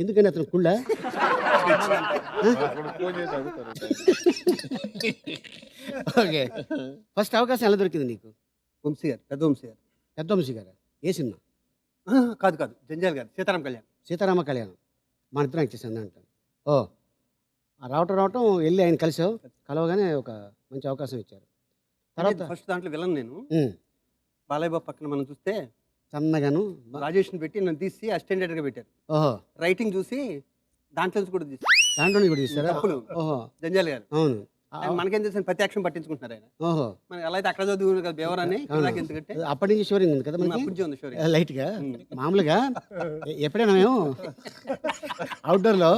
ఎందుకని అతను కుళ్ళ? ఫోన్ చేసి అడుగుతారు. ఓకే, ఫస్ట్ అవకాశం ఎలా దొరికింది నీకు? వంశీ గారు, పెద్ద వంశీ గారు. పెద్ద వంశీ గారు ఏ సినిమా? కాదు జంజాల్ గారు, సీతారాం కళ్యాణ్. సీతారామ కళ్యాణం. మన ఇద్దరం యాక్ట్ చేశాను అంటాను. ఓ, రావటం వెళ్ళి ఆయన కలిసావు. కలవగానే ఒక మంచి అవకాశం ఇచ్చారు. తర్వాత ఫస్ట్ దాంట్లో విలన్ నేను. బాలయ్య బాబు పక్కన మనం చూస్తే సన్నగాను రాజేష్ని పెట్టి నన్ను తీసి అసిస్టెంట్ గా పెట్టారు. ఓహో, రైటింగ్ చూసి దాంట్లో నుంచి కూడా తీసి దాంట్లో కూడా తీస్తారా? తప్పులు. ఓహో, జంజాల్ గారు. అవును. ఆయన మనకేం తెలిసిన ప్రతి యాక్షన్ పట్టించుకుంటున్నారు ఆయన. ఓహో, మనకి ఎలా అయితే అక్కడ చదువుకున్నారు కదా బేవరాన్ని, ఇలాగ ఎందుకంటే అప్పటి నుంచి షోరింగ్ ఉంది కదా మనకి. అప్పటి నుంచి ఉంది షోరీ. లైట్ గా మామూలుగా ఎప్పుడైనా మేము అవుట్డోర్ లో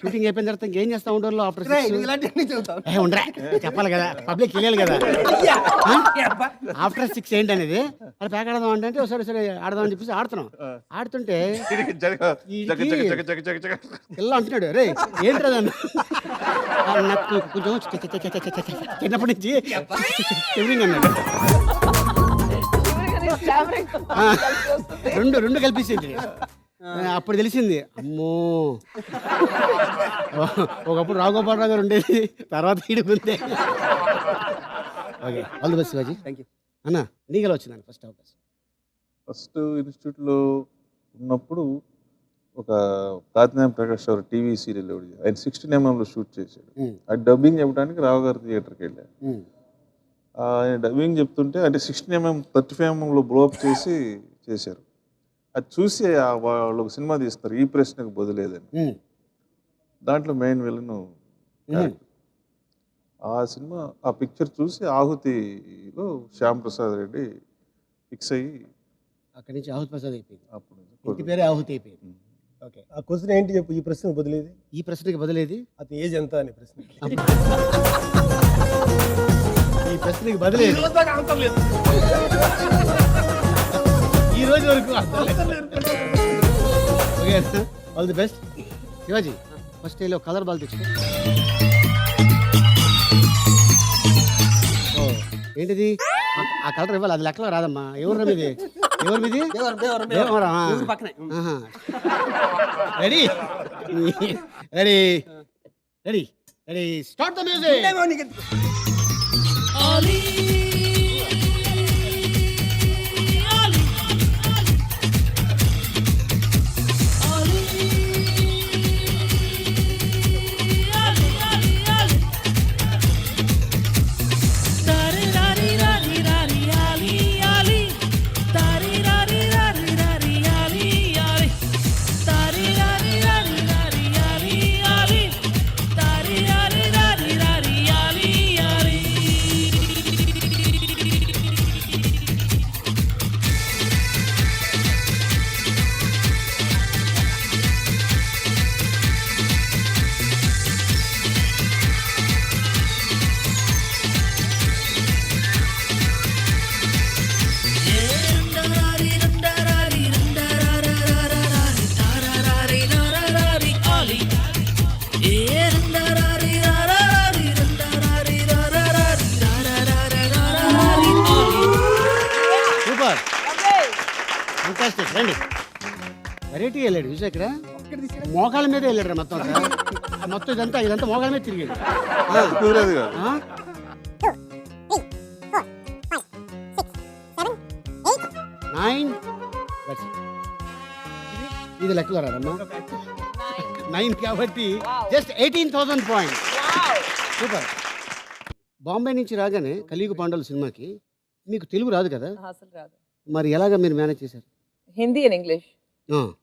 షూటింగ్ అయిపోయిన తర్వాత ఇంకేం చేస్తాం అవుట్డోర్ లో? ఆఫ్టర్ ఇలాంటివన్నీ చెబుతాం. ఉండరా చెప్పాలి కదా, పబ్లిక్ తెలియాలి కదా. ఆఫ్టర్ 6 ఏంటి అనేది అది ప్యాక్ ఆడదాం అంటే ఒకసారి ఆడదాం అని చెప్పేసి ఆడుతున్నాం. ఆడుతుంటే ఇలా అంటున్నాడు, రే ఏంటది నాకు కొంచెం చిన్నప్పటి నుంచి ఎవరింగ్ అన్నాడు. రెండు కల్పించింది. అప్పుడు తెలిసింది, అమ్మో ఒకప్పుడు రాఘోపాలరావు గారు ఉండేది, తర్వాత ఈడుకుంది. Okay, all the best Shivaji. Thank you అన్న. నీకు ఎలా వచ్చిందండి ఫస్ట్ అవకాశం? ఫస్ట్ ఇన్స్టిట్యూట్లో ఉన్నప్పుడు ఒక కాతినేని ప్రకాష్ గారు టీవీ సీరియల్ ఆయన 16mm షూట్ చేశాడు. అది డబ్బింగ్ చెప్పడానికి రావు గారి థియేటర్కి వెళ్ళాను. ఆయన డబ్బింగ్ చెప్తుంటే అంటే 16mm 35mm బ్లోఅప్ చేశారు. అది చూసి వాళ్ళు ఒక సినిమా తీస్తారు, ఈ ప్రశ్నకు బదులేదని. దాంట్లో మెయిన్ విలన్ ఆ సినిమా, ఆ పిక్చర్ చూసి ఆహుతిలో శ్యామ్ ప్రసాద్ రెడ్డి ఫిక్స్ అయ్యి అక్కడి నుంచి ఆహుతి ప్రసాద్ అయిపోయింది. అప్పుడు ఇంటి పేరే ఆహుతి అయిపోయింది. ఓకే, ఆ క్వశ్చన్ ఏంటి చెప్పు, ఈ ప్రశ్నకు బదిలేది? ఈ ప్రశ్నకి బదిలేది అతని ఏజ్ ఎంత అని ప్రశ్న. ఈ ప్రశ్నకి బదిలేదు ఈ రోజు వరకు okay all the best. Shivaji first వెళ్ళి కలర్ బాల్ తెచ్చుకో. ఓ ఏంటిది ఆ కలర్ ఇవ్వాలి, అది లెక్కలో రాదమ్మా. ఎవరు మీది? ఎవరు మీది? Devara. Ready ready ready ready start the music. Super fantastic. రండి వెరైటీ వెళ్ళాడు చూసా ఇక్కడ మోకాళ్ళ మీద వెళ్ళాడు రా మొత్తం అక్కడ. మొత్తం ఇదంతా మోకాళ్ళ మీద తిరిగాడు. కుదరదు కాదు. 9 ఇది లెక్కలో రాదమ్మా. 9 కాబట్టి జస్ట్ 18,000 పాయింట్స్. సూపర్. బాంబే నుంచి రాగానే కలియుగ పాండవులు సినిమాకి మీకు తెలుగు రాదు కదా, అసలు రాదు. మరి ఎలాగ మీరు మేనేజ్ చేశారు? Hindi and English.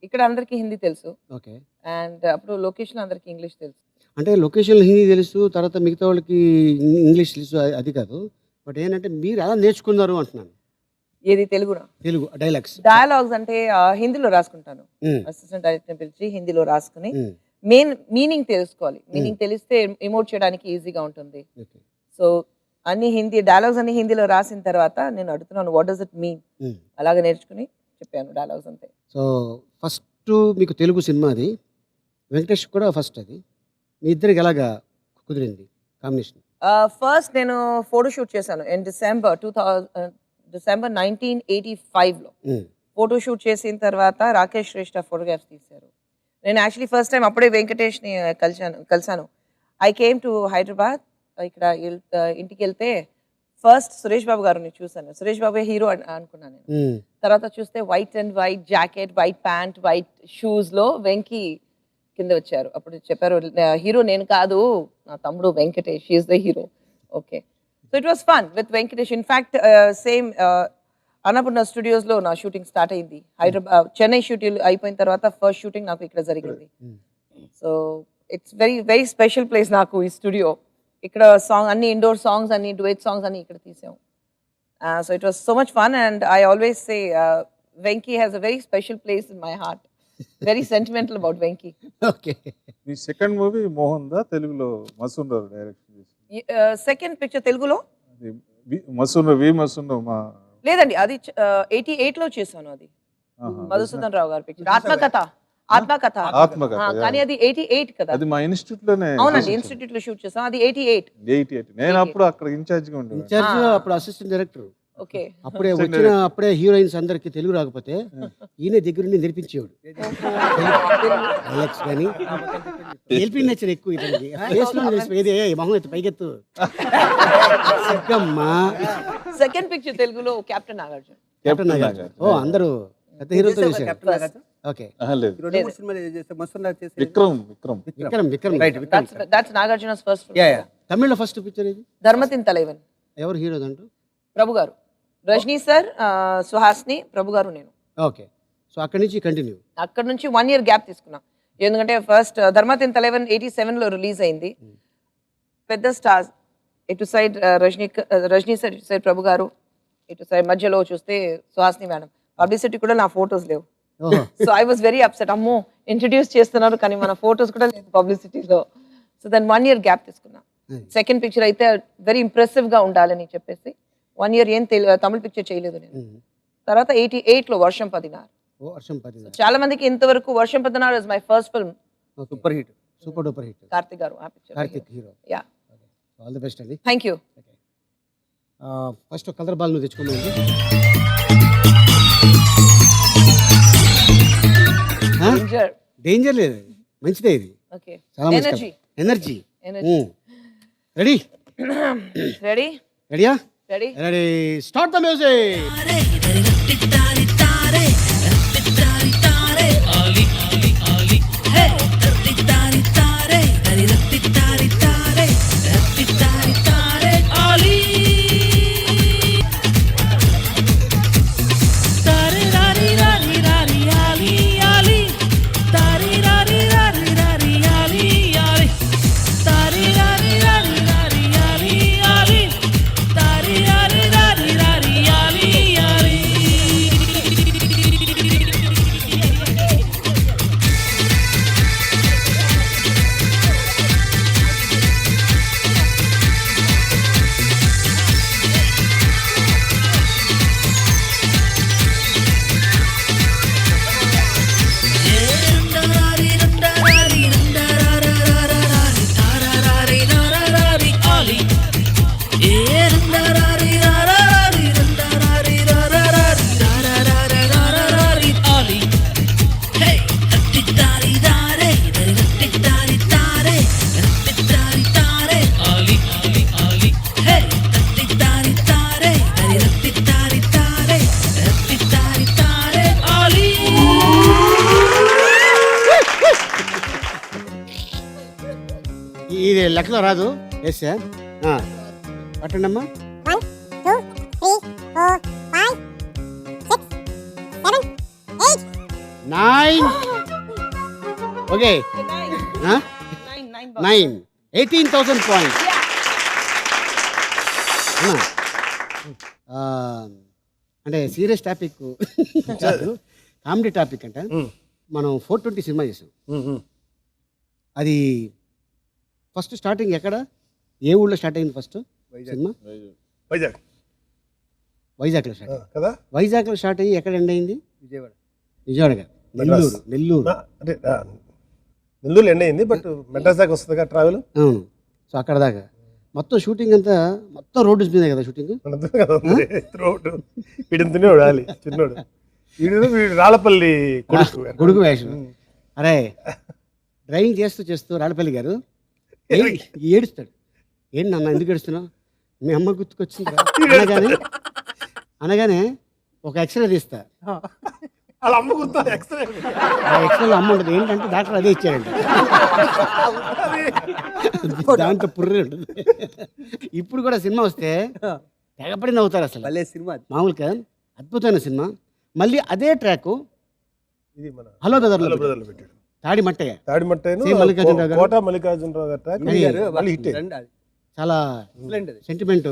ఇక్కడ అందరికి హిందీ తెలుసు. ఓకే. అండ్ అప్పుడు లొకేషన్ అందరికి ఇంగ్లీష్ తెలుసు. అంటే లొకేషన్ హిందీ తెలుసు, తర్వాత మిగతా వాళ్ళకి ఇంగ్లీష్ తెలుసు, అది కాదు. బట్ ఏంటంటే మీరు ఎలా నేర్చుకున్నారు అంటున్నాను. ఏది తెలుగునా? తెలుగు డైలాగ్స్. డైలాగ్స్ అంటే హిందీలో రాసుకుంటాను. అసిస్టెంట్ డైరెక్టర్ పిలిచి హిందీలో రాసుకుని మీనింగ్ తెలుసుకోవాలి. మీనింగ్ తెలిస్తే ఎమోట్ చేయడానికి ఈజీగా ఉంటుంది. సో అన్ని హిందీ డైలాగ్స్ అన్ని హిందీలో రాసిన తర్వాత నేను అడుగుతున్నాను వాట్ డస్ ఇట్ మీన్. అలాగే నేర్చుకుని చెప్పాను డైలాగ్స్ అంతే. సో ఫస్ట్ మీకు తెలుగు సినిమా అది, వెంకటేష్ కూడా ఫస్ట్. అది మీ ఇద్దరికి ఎలాగా కుదిరింది కాంబినేషన్? ఫస్ట్ నేను ఫోటో షూట్ చేశాను ఇన్ డిసెంబర్ 1985లో. ఫోటో షూట్ చేసిన తర్వాత రాకేష్ శ్రేష్ఠ ఫోటోగ్రాఫ్స్ తీశారు. నేను యాక్చువల్లీ ఫస్ట్ టైం అప్పుడే వెంకటేష్ని కలిశాను. I came to Hyderabad. ఇక్కడ ఇంటికి వెళ్తే ఫస్ట్ సురేష్ బాబు గారిని చూసాను. సురేష్ బాబు హీరో అనుకున్నాను నేను. తర్వాత చూస్తే white and white jacket, white pant, white shoes లో వెంకీ కింద వచ్చారు. అప్పుడు చెప్పారు హీరో నేను కాదు, నా తమ్ముడు Venkatesh, is the hero. Okay. So it was fun with Venkatesh. In fact same Annapurna studios లో నా షూటింగ్ స్టార్ట్ అయింది. హైదరాబాద్ చెన్నై షూటింగ్ అయిపోయిన తర్వాత ఫస్ట్ షూటింగ్ నాకు ఇక్కడ జరిగింది. So it's very very special place నాకు ఈ స్టూడియో. ఇక్కడ సాంగ్ అన్ని ఇండోర్ సాంగ్స్ అన్ని డ్యూయట్ సాంగ్స్ అన్ని ఇక్కడ తీసాం. So it was so much fun and I always say Venky has a very special place in my heart. Very sentimental about Venky. Okay. మీ second movie Mohan దా తెలుగులో మసూన్రావు డైరెక్షన్ చేసి. సెకండ్ పిక్చర్ తెలుగులో మసూన్రావు మా లేదండి, అది 88లో చేశాను. అది మధుసూదన్ రావు గారి పిక్చర్ ఆత్మకథ. కానీ అది 88 కదా. అది మా ఇన్స్టిట్యూట్ లోనే. అవునండి, ఇన్స్టిట్యూట్ లో షూట్ చేసాం. అది 88. నేను అప్పుడు అక్కడ ఇన్ఛార్జ్ గా ఉండేవాడిని. ఇన్ఛార్జ్ అప్పుడు అసిస్టెంట్ డైరెక్టర్. ఓకే. అప్పుడే హీరోయిన్స్ అందరికి తెలుగు రాకపోతే ఈయన దగ్గరుండి నేర్పించేవాడు. కానీ నేర్పి నచ్చిన ఎక్కువ ఇతనికి మొహం ఎత్తు పైకెత్తు. సెకండ్ పిక్చర్ తెలుగులో కెప్టెన్ నాగార్జున. కెప్టెన్ నాగార్జున. ఓ అందరూ పెద్ద హీరోతో చేశారు. Okay. Vikram. That's Nagarjuna's first. తమిళ్లో ఫస్ట్ పిక్చర్ ఇది ధర్మతిన్ తలైవన్. ఎవరు హీరో దాంట్లో? ప్రభు గారు, రజనీ సార్, సుహాస్ని, ప్రభు గారు, నేను. ఓకే. సో అక్కడి నుంచి కంటిన్యూ. అక్కడ నుంచి 1 year గ్యాప్ తీసుకున్నా. ఎందుకంటే ఫస్ట్ ధర్మతిన్ తలైవన్ 87లో రిలీజ్ అయింది. పెద్ద స్టార్స్ ఇటు సైడ్ రజనీ సార్, ఇటు సైడ్ ప్రభు గారు, ఇటు సైడ్ మధ్యలో చూస్తే సుహాస్ని మేడం. పబ్లిసిటీ కూడా నా ఫొటోస్ లేవు. So I was very upset. అమ్మో ఇంట్రడ్యూస్ చేస్తున్నారు కానీ మన ఫొటోస్ కూడా లేదు పబ్లిసిటీలో. సో దాన్ని 1 year గ్యాప్ తీసుకున్నా. సెకండ్ పిక్చర్ అయితే వెరీ ఇంప్రెసివ్ గా ఉండాలని చెప్పేసి 1 year ఏం తమిళ పిక్చర్ చేయలేదు నేను. తర్వాత 88లో వర్షం 16. వర్షం పడింది. చాలా మందికి ఇంతవరకు వర్షం పదనారు is my first film. Super hit. Super duper hit. Karthik గారు ఆ picture. Karthik hero. Yeah. All the best అండి. Thank you. First colour ball నువ్వు తెచ్చుకోమండి. డేంజర్ లేదు, మంచిదే ఇది. ఓకే. చాలా మంచి energy. Energy. Energy. Ready ready రెడీయా? Ready. Ready start the music. ఇది లెక్కలో రాదు. Yes sir. పట్టండి అమ్మా. 1 2 3 4 5 6 7 8 9. ఓకే. 9. 18,000 పాయింట్స్. అంటే సీరియస్ టాపిక్ కాదు, కామెడీ టాపిక్ అంటే మనం 420 సినిమా చేసాం. అది ఫస్ట్ స్టార్టింగ్ ఎక్కడ, ఏ ఊళ్ళో స్టార్ట్ అయింది ఫస్ట్ సినిమా? వైజాగ్. వైజాగ్లో స్టార్ట్ అయింది కదా. వైజాగ్లో స్టార్ట్ అయ్యి ఎక్కడ ఎండ్ అయింది? విజయవాడ. విజయవాడ కాదు, నెల్లూరు. అంటే నెల్లూరు ఎండ్ అయింది, బట్ మెడ్రాస్ దాకా వస్తుంది కదా ట్రావెల్. అవును. సో అక్కడ దాకా మొత్తం షూటింగ్ అంతా మొత్తం రోడ్డు మీద కదా షూటింగ్. రోడ్డు వీడిని తినేవాడు ఆలి చిన్నోడు. వీడు రాళ్ళపల్లి కొడుకు వేషం. అరే డ్రైవింగ్ చేస్తూ రాళ్ళపల్లి గారు ఏడుస్తాడు. ఏంటి నాన్న ఎందుకు ఏడుస్తున్నావు? మీ అమ్మ గుర్తుకొచ్చింది అనగానే ఒక ఎక్స్రే తీస్తా. వాళ్ళ అమ్మ గుర్తు ఎక్స్రే. ఆ ఎక్స్రేలో అమ్మ ఉంటుంది. ఏంటంటే డాక్టర్ అదే ఇచ్చారండి. దాంట్లో పుర్రే ఉంటుంది. ఇప్పుడు కూడా సినిమా వస్తే తెగపడి నవ్వుతారు అసలు. సినిమా మామూలుగా అద్భుతమైన సినిమా. మళ్ళీ అదే ట్రాక్ ఇది మన హలో బ్రదర్లో పెట్టాడు. తాడిమట్టయ్య. మల్లికార్జునరావు గారు, కోట మల్లికార్జునరావు గారు ట్రాక్ హిట్. చాలా సెంటిమెంట్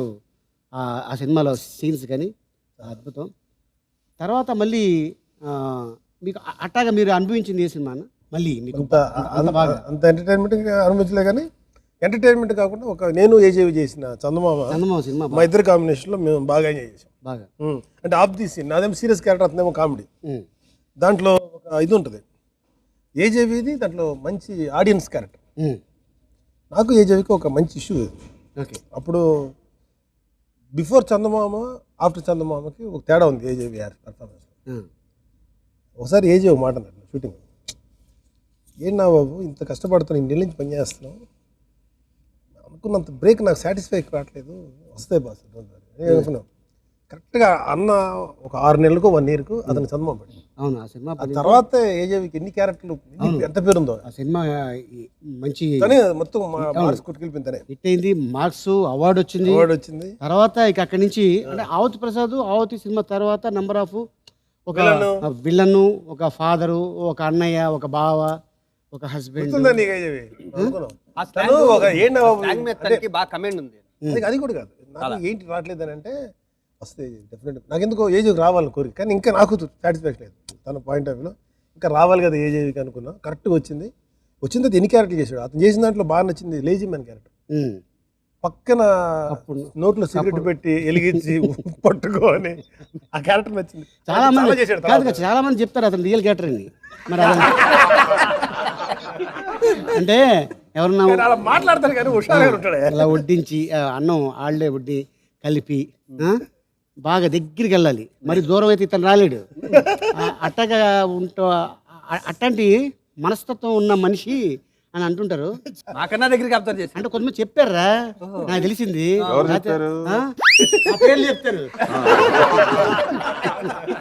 ఆ సినిమాలో సీన్స్ కానీ అద్భుతం. తర్వాత మళ్ళీ మీకు అట్టాగా మీరు అనుభవించింది ఏ సినిమా మళ్ళీ మీకు అంత ఎంటర్టైన్మెంట్ అనుభవించలే, కానీ ఎంటర్టైన్మెంట్ కాకుండా ఒక నేను ఏజేవి చేసిన చందమామ సినిమా మా ఇద్దరు కాంబినేషన్లో మేము బాగా ఎంజాయ్ చేసాం. బాగా అంటే ఆఫ్ ది సీన్ నాదేమో సీరియస్ క్యారెక్టర్, అతనేమో కామెడీ. దాంట్లో ఒక ఇది ఉంటుంది ఏజేవిది, దాంట్లో మంచి ఆడియన్స్ క్యారెక్టర్. నాకు ఏజేవికి ఒక మంచి ఇష్యూ. ఓకే. అప్పుడు బిఫోర్ చందమామ ఆఫ్టర్ చందమామకి ఒక తేడా ఉంది ఏజేవి పర్ఫార్మెన్స్. ఒకసారి ఏజేవి మాట అన్నాడు షూటింగ్, ఏం నా బాబు ఇంత కష్టపడుతున్నాను, ఇన్ని నుంచి పని చేస్తున్నావు, అనుకున్నంత బ్రేక్ నాకు సాటిస్ఫై రావట్లేదు, వస్తాయి బాస్ నేను అనుకున్నాను. కరెక్ట్గా అన్న ఒక 6 నెలలకు 1 yearకు అతను చందమామ పడి. అవును. ఆ సినిమా తర్వాత ఏజేవికి ఎన్ని క్యారెక్టర్లు ఎంత పేరుందో. ఆ సినిమా మంచి మొత్తం మార్క్స్ కొట్టుకెళ్ళిపోయింది, హిట్ అయింది, మార్క్స్ అవార్డు వచ్చింది. తర్వాత ఇక అక్కడి నుంచి అంటే ఆవతి ప్రసాద్ ఆవతి సినిమా తర్వాత నెంబర్ ఆఫ్ ఒక విలన్, ఒక ఫాదరు, ఒక అన్నయ్య, ఒక బావ, ఒక హస్బెండ్. అది కూడా కాదు, నాకు ఏంటి రావట్లేదు అని అంటే వస్తే డెఫినెట్ నాకు ఎందుకో ఏజీకి రావాలని కోరిక, కానీ ఇంకా నాకు సాటిస్ఫాక్షన్ లేదు తన పాయింట్ ఆఫ్ వ్యూలో. ఇంకా రావాలి కదా ఏజీకి అనుకున్నా, కరెక్ట్గా వచ్చింది. ఎన్ని క్యారెక్టర్ చేశాడు అతను చేసిన దాంట్లో బాగా నచ్చింది లేజీ మ్యాన్ క్యారెక్టర్. పక్కన అప్పుడు నోట్లో సిగరెట్ పెట్టి ఎలిగించి పట్టుకోని ఆ క్యారెక్టర్ నచ్చింది. చాలా మంది చేశాడు కాదు కదా, చాలా మంది చెప్తారు అతను రియల్ క్యారెక్టర్ అని. మరి అలా అంటే ఎవరన్నా అలా మాట్లాడతారు కానీ హుషారుగా ఉంటాడు. ఇలా వడ్డించి అన్నం ఆళ్ళే వడ్డి కలిపి బాగా దగ్గరికి వెళ్ళాలి, మరి దూరం అయితే ఇతను రాలేడు. అట్టగా అట్లాంటి మనస్తత్వం ఉన్న మనిషి అని అంటుంటారు. నాకన్నా దగ్గరికి అబ్జర్వ్ చేసి అంటే కొంతమంది చెప్పారా, నాకు తెలిసింది. ఎవరు చెప్పారు? ఆ పేర్లు చెప్తారు.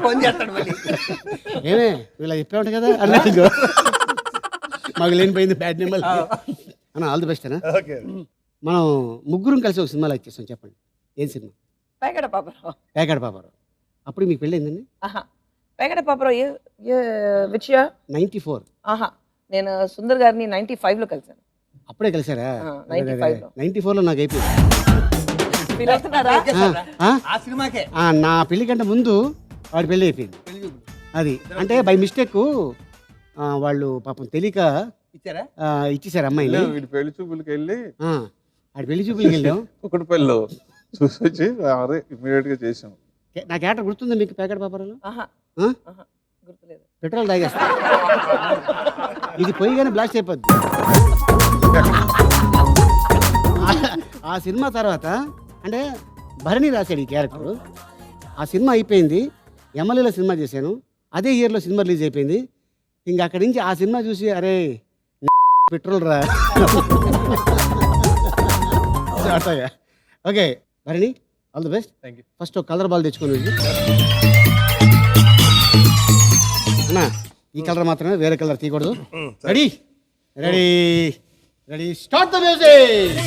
ఫోన్ చేస్తాడు మళ్ళీ. ఏమే ఇలా చెప్పామంట కదా అన్నట్టు మాకు లేనిపోయింది బ్యాడ్ నెంబర్ అన్న. ఆల్ ది బెస్ట్ అన్న. ఓకే, మనం ముగ్గురం కలిసి ఒక సినిమా లైక్ చేస్తాం. చెప్పండి ఏం సినిమా? పేకడ పాపరావు. పేకాడ పాపారావు. అప్పుడు మీకు పెళ్ళయిందండి? ఆహా, పేకడ పాపరావు విచ్ ఇయర్? 94. ఆహా, నేను సుందర్ గారిని 95లో కలిసాను. అప్పుడే కలిసారా? 95లో. 94లో నాకు అయిపోయింది. ఫీల్ అవుతున్నారా? ఆ సినిమాకే నా పెళ్లి కంటే ముందు వాడి పెళ్ళి అయిపోయింది. అది అంటే బై మిస్టేక్ వాళ్ళు పాపం తెలియక ఇచ్చారా? ఇచ్చేసారు అమ్మాయిని. వీడి పెళ్లి చూపులకి వెళ్ళి ఆడి పెళ్లి చూపులకి వెళ్ళాం. ఒకటి పెళ్ళి చూసి వచ్చి అదే ఇమీడియట్ గా చేసాం. నా క్యారెక్టర్ గుర్తుందా మీకు పేకాడ పాపారాలో? ఆహా, గుర్తులేదు. పెట్రోల్ తాగేస్తా, ఇది పోయిగానే బ్లాస్ట్ అయిపోద్ది. ఆ సినిమా తర్వాత అంటే భరణి రాశాడు ఈ క్యారెక్టర్. ఆ సినిమా అయిపోయింది, ఎమ్మెల్యేలో సినిమా చేశాను. అదే ఇయర్లో సినిమా రిలీజ్ అయిపోయింది. ఇంకా అక్కడి నుంచి ఆ సినిమా చూసి అరే పెట్రోల్ రా. Okay Bharani, all the best. Thank you. First ఒక కలర్ బాల్ తెచ్చుకొని అన్నా, ఈ కలర్ మాత్రమే, వేరే కలర్ తీయకూడదు. Ready ready ready start the music.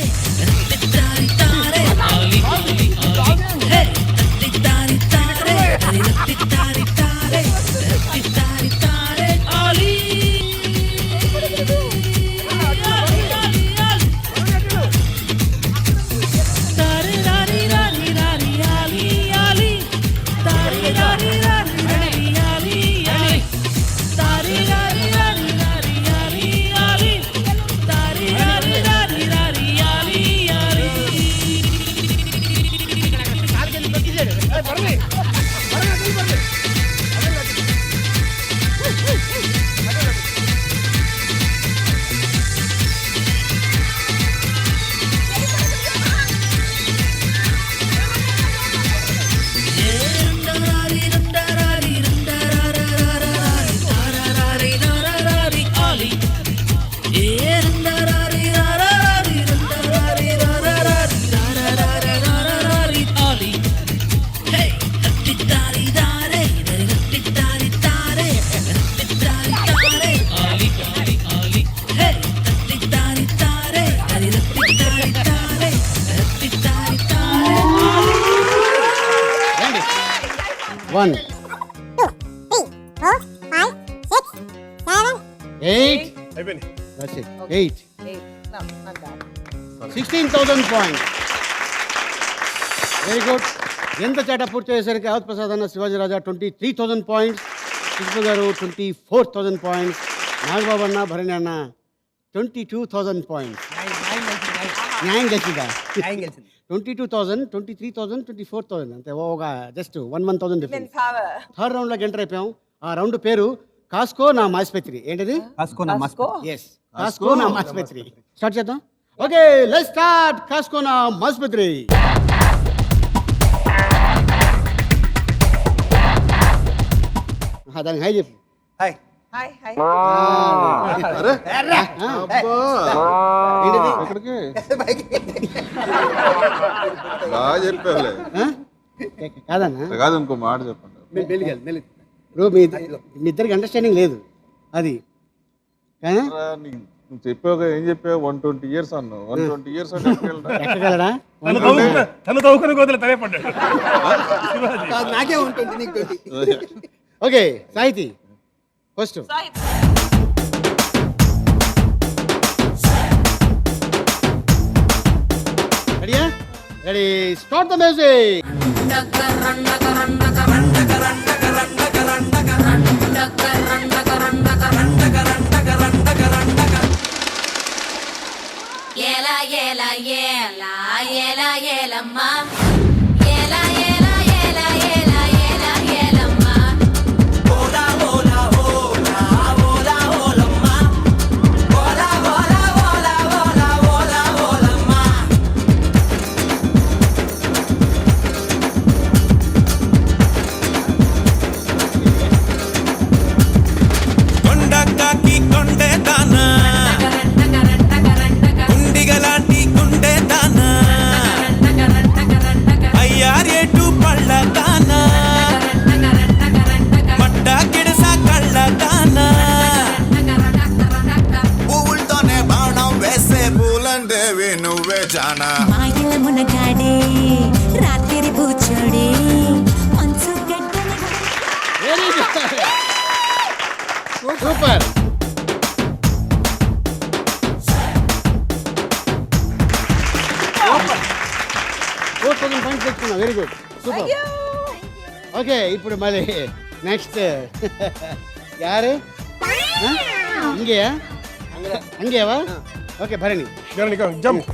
One, 2, 3, 4, 5, 6, 7, 8. అయిపోయింది. That's it. 8. No, not bad. 16,000 points. Very good. ఎంత చేట పూర్తి చేసరికి అవధ్ ప్రసాద్ అన్న, శివాజీ రాజా 23,000 points, కృష్ణ గారు 24,000 points, నాగబాబు అన్న, భరణి అన్న 22,000 points. న్యాయం గెలిచిందా? 22,000, 23,000, 24,000 అంతే. ఒక జస్ట్ 1,000 డిఫరెన్స్. థర్డ్ రౌండ్ లోకి ఎంటర్ అయిపోయాం. ఆ రౌండ్ పేరు కాస్కో నా మాస్పత్రి. ఏంటది? ఎస్, కాస్కో నా మాస్పత్రి. స్టార్ట్ చేద్దాం. Okay, let's start. కాస్కో నా మాస్పత్రి. దానికి హై చెప్పు. Hi hi hi. ఏంటిది? ఎక్కడికి బాగా చెప్పారులే. కాదన్నా, కాదు ఇంకో మాట చెప్పండి. ఇప్పుడు మీ ఇద్దరికి అండర్స్టాండింగ్ లేదు అది. కానీ నువ్వు చెప్పావు ఏం చెప్పావు? 120 years అన్నావు. 120 years అంటే ఎక్కగలడా? తను తవ్వుకుని కోతలు తనే పడ్డాడు. నాకే ఉంటుంది నీకు. Okay Sahithi first. రెడీయా? Ready, start the music. ఏలా ఏలా ఏలా ఏలా ఏలమ్మ ఏలా ఏలా ఏలా ఏలా ఏలా ఏలమ్మ ఓలా ఓలా ఓలా ఓలా ఓలమ్మ ఓలా ఓలా ఓలా ఓలా ఓలా ఓలమ్మ కొండకాకి కొండే దానా గుండిగలాంటి గుండె దానా అయ్యారేటు పళ్ళ దానా మట్ట గిడస కళ్ళ దానా పువ్వులతోనే బాణం వేసే పూలందేవి నువ్వే జానా మాయల మునగాడే రాత్రి బూచోడే మంచు గడ్డన వెరీ గుడ్ సూపర్ పాయింట్స్ తెచ్చుకున్నా వెరీ గుడ్ సూపర్ ఓకే ఇప్పుడు మళ్ళీ నెక్స్ట్ యారు ఇంకేయా అంగేవా okay Bharani jump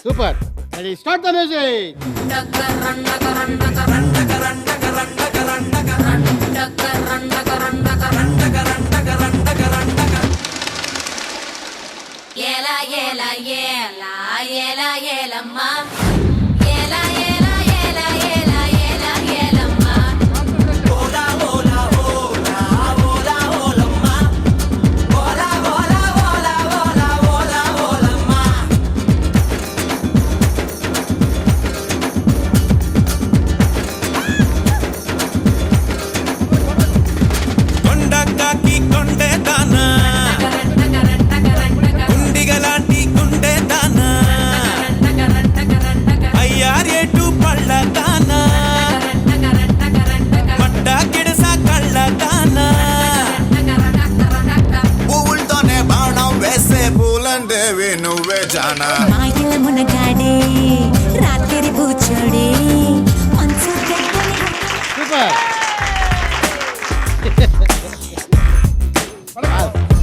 super ready start the music ఏలా ఏలా ఏలా ఏలా ఏలమ్మ ఏలా ఏలా ఏలా ఏలా ఏలా ఏలమ్మ ఓలా ఓలా ఓలా ఓలా ఓలమ్మ ఓలా ఓలా ఓలా ఓలా ఓలా ఓలమ్మ కొండకాకి కొండే దానా గుండిగలాంటి గుండె దానా అయ్యారేటు పళ్ళ దానా మట్ట గిడస కళ్ళ దానా పువ్వులతోనే బాణం వేసే పూలందేవి నువ్వే జానా మాయల మునగాడే రాత్రి బూచోడే మంచు గడ్డన సూపర్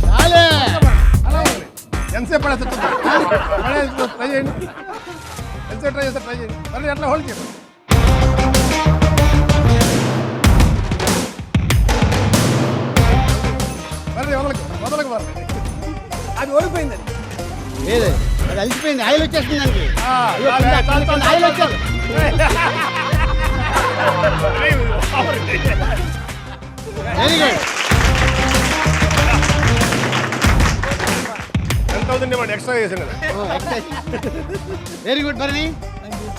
చాలే ఎంతసేపు పడేస్తారు ట్రై చేయండి ఎంతసేపు ట్రై చేస్తారు ట్రై చేయండి మళ్ళీ ఎట్లా హోల్డ్ చేయండి మళ్ళీ వదలకు మళ్ళీ అది ఓడిపోయిందండి. లేదు అది అలిసిపోయింది ఆయిల్ వచ్చేస్తుంది దానికి అయ్యో, చాలు, చాలు, చాలు, చాలు, ఆయిల్ వచ్చేది వెరీ గుడ్ ఎంత అవుతుంది వాడు ఎక్స్ట్రా చేసాను కదా వెరీ గుడ్ భరణి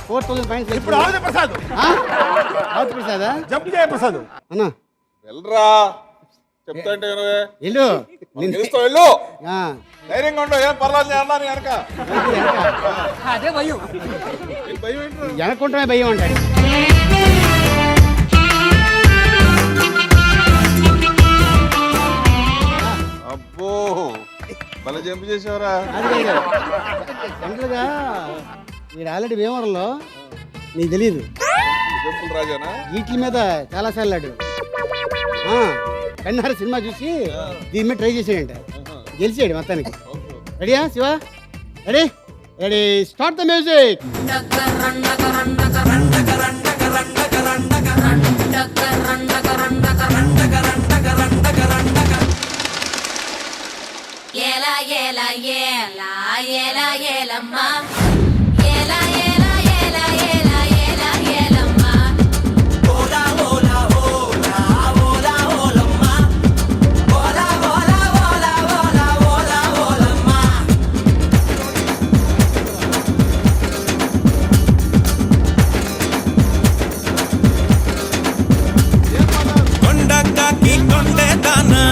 4000 పాయింట్స్ ఇప్పుడు ఆవుదే ప్రసాద్ అవుతు ప్రసాదా జంప్ చేయ ప్రసాద్ అన్నా వెళ్ళరా చెప్తా అంటే వెళ్ళు వెళ్ళు ఆ, ధైర్యంగా ఉండవు ఏం పర్లేదు నేను అన్నాను వెనక అదే భయం. నీకు భయం ఏంట్రా? వెనక్కుంటమే భయం అంటాడు అబ్బో భలే జంప్ చేసావరా అది కాదు. జనరల్గా వీడు ఆల్రెడీ భీమవరంలో నీకు తెలియదు జంపులు రాజానా వీటి మీద చాలా సార్లు ఆడు కన్నార సినిమా చూసి దీని మీద ట్రై చేసాడంట గెలిచాడు మొత్తానికి రెడీయా Shiva ready ready start the music ఏలా ఏలా ఏలా ఏలా ఏలమ్మ ఏలా ఏలా ఏలా ఏలా ఏలా ఏలమ్మ ఓలా ఓలా ఓలా ఓలా ఓలమ్మ ఓలా ఓలా ఓలా ఓలా ఓలా ఓలమ్మ కొండకాకి కొండే దానా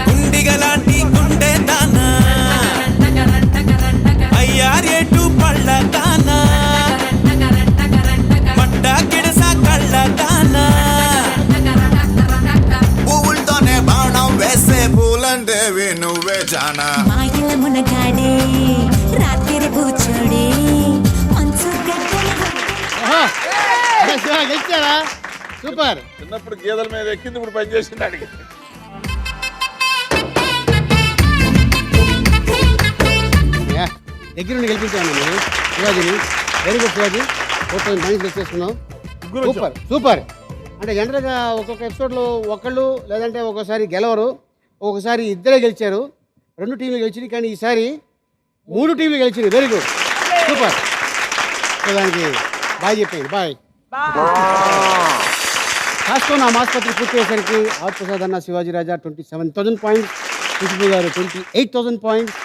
గుండిగలాంటి గుండె దానా అయ్యారేటు పళ్ళ దానా మట్ట గిడస కళ్ళ దానా పువ్వులతోనే బాణం వేసే పూలందేవి నువ్వే జానా మాయల మునగాడే రాత్రి బూచోడే మంచు గడ్డన గెలిచారా సూపర్ చిన్నప్పుడు గీదల మీద ఎక్కింది ఇప్పుడు పని చేసింది అడిగి దగ్గర నుండి గెలిపించాను నేను శివాజీని. వెరీ గుడ్ శివాజీ, 4000 పాయింట్స్ వచ్చేసుకున్నాం. Super super. అంటే జనరల్గా ఒక్కొక్క ఎపిసోడ్లో ఒకళ్ళు లేదంటే ఒక్కోసారి గెలవరు, ఒక్కొక్కసారి ఇద్దరే గెలిచారు, 2 టీంలు గెలిచింది. కానీ ఈసారి 3 టీంలు గెలిచింది. Very good super. సో దానికి బాయ్ చెప్పండి. బాయ్. కాస్తో నా ఆసుపత్రి పూర్తి అయ్యేసరికి ఆర్ ప్రసాద్ అన్న, శివాజీ రాజా 27,000 పాయింట్స్, కుషిబు గారు 28,000 పాయింట్స్,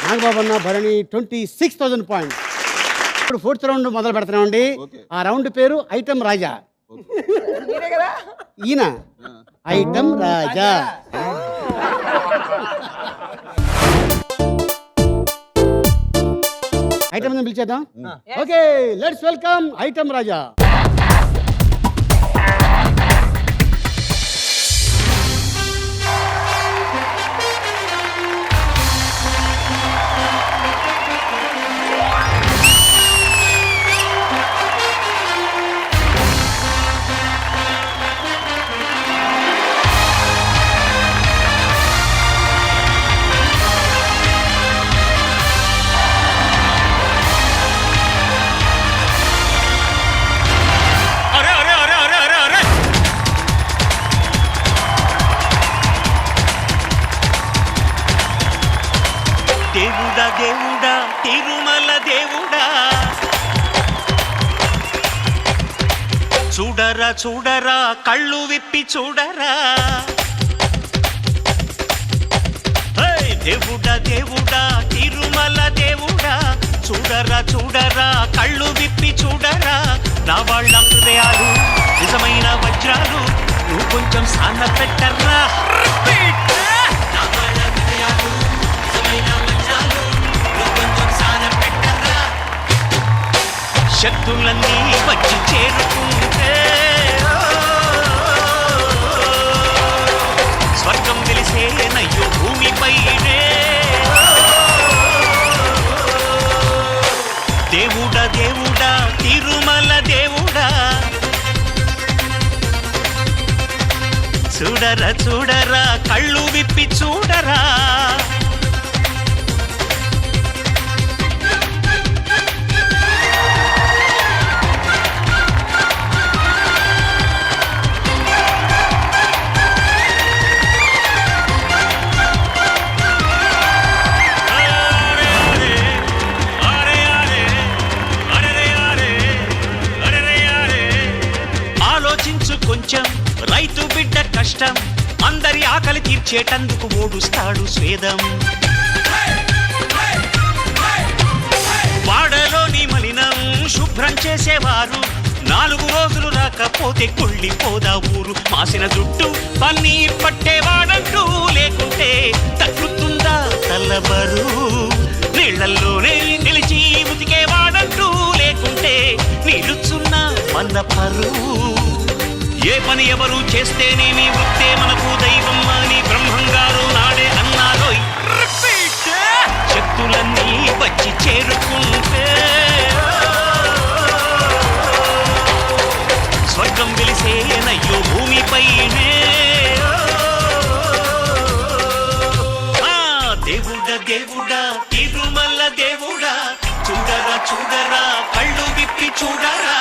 నాగబాబు అన్న, భరణి 26,000 పాయింట్స్. ఇప్పుడు 4th రౌండ్ మొదలు పెడుతున్నామండి. ఆ రౌండ్ పేరు ఐటమ్ రాజా. మీరే కదా? ఈయన ఐటమ్ రాజా. ఐటమ్ పిలిచేద్దాం. Okay, let's welcome item Raja. దేవుడా దేవుడా తిరుమల దేవుడా, చూడరా చూడరా కళ్ళు విప్పి చూడరా. దేవుడా దేవుడా తిరుమల దేవుడా, చూడరా చూడరా కళ్ళు విప్పి చూడరా. నా వాళ్ళ హృదయాలు నిజమైన వజ్రాలు, నువ్వు కొంచెం సాన పెట్టర్రా. శక్తులన్నీ వచ్చి చేరుకుంటే స్వర్గం వెలిసే నయ్యో భూమిపైనే. దేవుడా దేవుడా తిరుమల దేవుడా, చూడరా చూడరా కళ్ళు విప్పి చూడరా. కొంచెం రైతు బిడ్డ కష్టం, అందరి ఆకలి తీర్చేటందుకు ఓడుస్తాడు స్వేదం. వాడలోని మలినం శుభ్రం చేసేవారు, 4 రోజులు రాకపోతే కుళ్ళిపోదా ఊరు. మాసిన జుట్టు పన్నీర్ పట్టేవాడంటూ లేకుంటే తగ్గుతుందా తల్లబరు. నీళ్లల్లోనే నిలిచి ఉతికేవాడంటూ లేకుంటే నిలుచున్న మందపరు. ఏ పని ఎవరు చేస్తేనేమి వృత్తే మనకు దైవం అని బ్రహ్మంగారు నాడే అన్నారోయ్. శక్తులన్నీ వచ్చి చేరుకుంటే స్వర్గం వెలిసేనయ్యో భూమిపైనే. దేవుడా దేవుడా తిరుమల దేవుడా, చూడరా చూడరా కళ్ళు విప్పి చూడరా.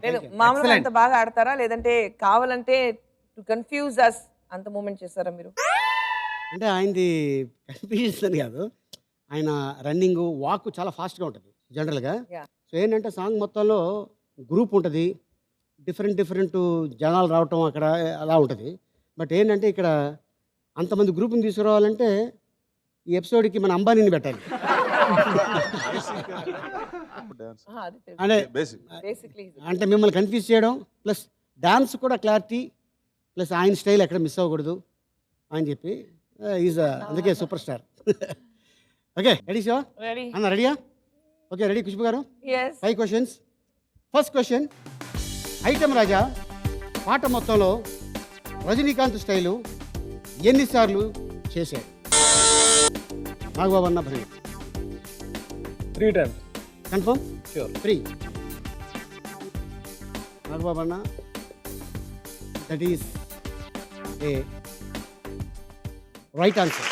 లేదు మామూలుగా అంత బాగా ఆడతారా, లేదంటే కావాలంటే టు కన్ఫ్యూజ్ అస్ అంత మూమెంట్ చేస్తారా మీరు? అంటే ఆయనది కన్ఫ్యూజన్స్ అని కాదు, ఆయన రన్నింగ్ వాక్ చాలా ఫాస్ట్గా ఉంటుంది జనరల్గా. సో ఏంటంటే సాంగ్ మొత్తంలో గ్రూప్ ఉంటుంది, డిఫరెంట్ జనాలు రావటం అక్కడ అలా ఉంటుంది. బట్ ఏంటంటే ఇక్కడ అంతమంది గ్రూప్ని తీసుకురావాలంటే ఈ ఎపిసోడ్కి మన అంబానీని పెట్టాలి. అంటే మిమ్మల్ని కన్ఫ్యూజ్ చేయడం ప్లస్ డాన్స్ కూడా క్లారిటీ ప్లస్ ఆయన స్టైల్ ఎక్కడ మిస్ అవ్వకూడదు అని చెప్పి ఈజ్ అందుకే super star. Okay ready Shiva ready అన్న రెడీయా ఓకే రెడీ ఖుష్బు గారు yes 5 questions first question item Raja పాట మొత్తంలో రజనీకాంత్ స్టైలు ఎన్నిసార్లు చేశాడు నాగబాబు అన్న Bharani 3 times. Confirm Sure. 3 Nagababu అన్న that is a right answer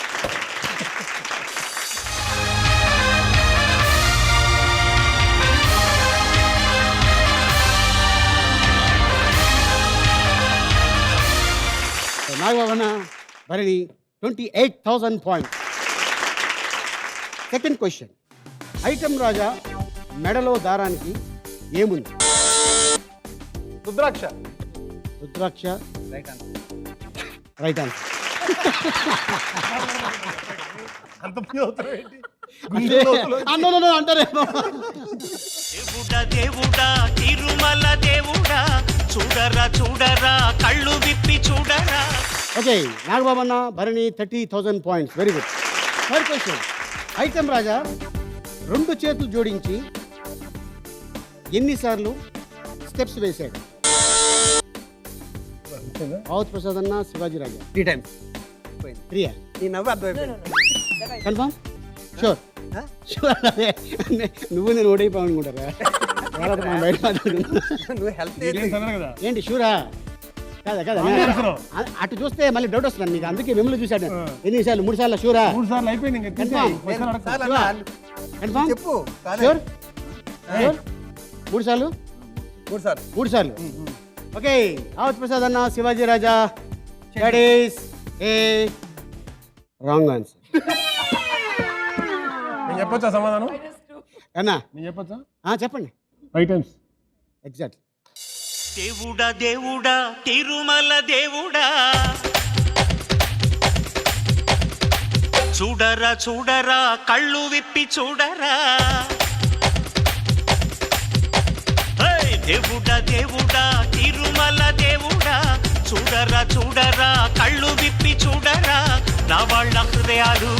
నాగబాబన్న Bharani 28,000 points second question item Raja మెడలో దారానికి ఏముంది రుద్రాక్ష. రుద్రాక్ష రైట్ ఆన్సర్ అంత పని అవుతారు ఏంటి? అంటారేమో దేవుడా దేవుడా తిరుమల దేవుడా చూడరా చూడరా కళ్ళు విప్పి చూడరా ఓకే నాగబాబన్న Bharani 30,000 points very good third question item Raja 2 చేతులు జోడించి ఎన్నిసార్లు స్టెప్స్ వేశాడు రావుత్ ప్రసాద్ అన్న శివాజీ రాజా 3 times. 3 నీ నవ్వు అర్థమైపోయింది. కన్ఫర్మ్ షూర్ షూర్ నువ్వు నేను ఓడైపోయావు అనుకుంటారా వాళ్ళతో మనం బయట మాట్లాడుకుంటున్నాం. నువ్వు హెల్త్ కదా ఏంటి షూరా కాదా కాదా అటు చూస్తే మళ్ళీ డౌట్ వస్తుంది మీకు అందుకే మిమ్మల్ని చూశాడు ఎన్నిసార్లు 3 సార్లు షూరా 3 సార్లు అయిపోయింది ఇంకా కన్ఫర్మ్ కన్ఫర్మ్ చెప్పు షూర్ షూర్ 3 సార్లు 3 సార్లు 3 సార్లు ఓకే రావత్ ప్రసాద్ అన్న Shivaji Raja that is a wrong answer నేను చెప్పొచ్చా సమాధానం? అన్నా నేను చెప్పొచ్చా? చెప్పండి 5 times. ఎగ్జాక్ట్ దేవుడా దేవుడా తిరుమల దేవుడా చూడరా చూడరా కళ్ళు విప్పి చూడరా హే! దేవుడా దేవుడా తిరుమల దేవుడా చూడరా చూడరా కళ్ళు విప్పి చూడరా నా వాళ్ళ హృదయాలు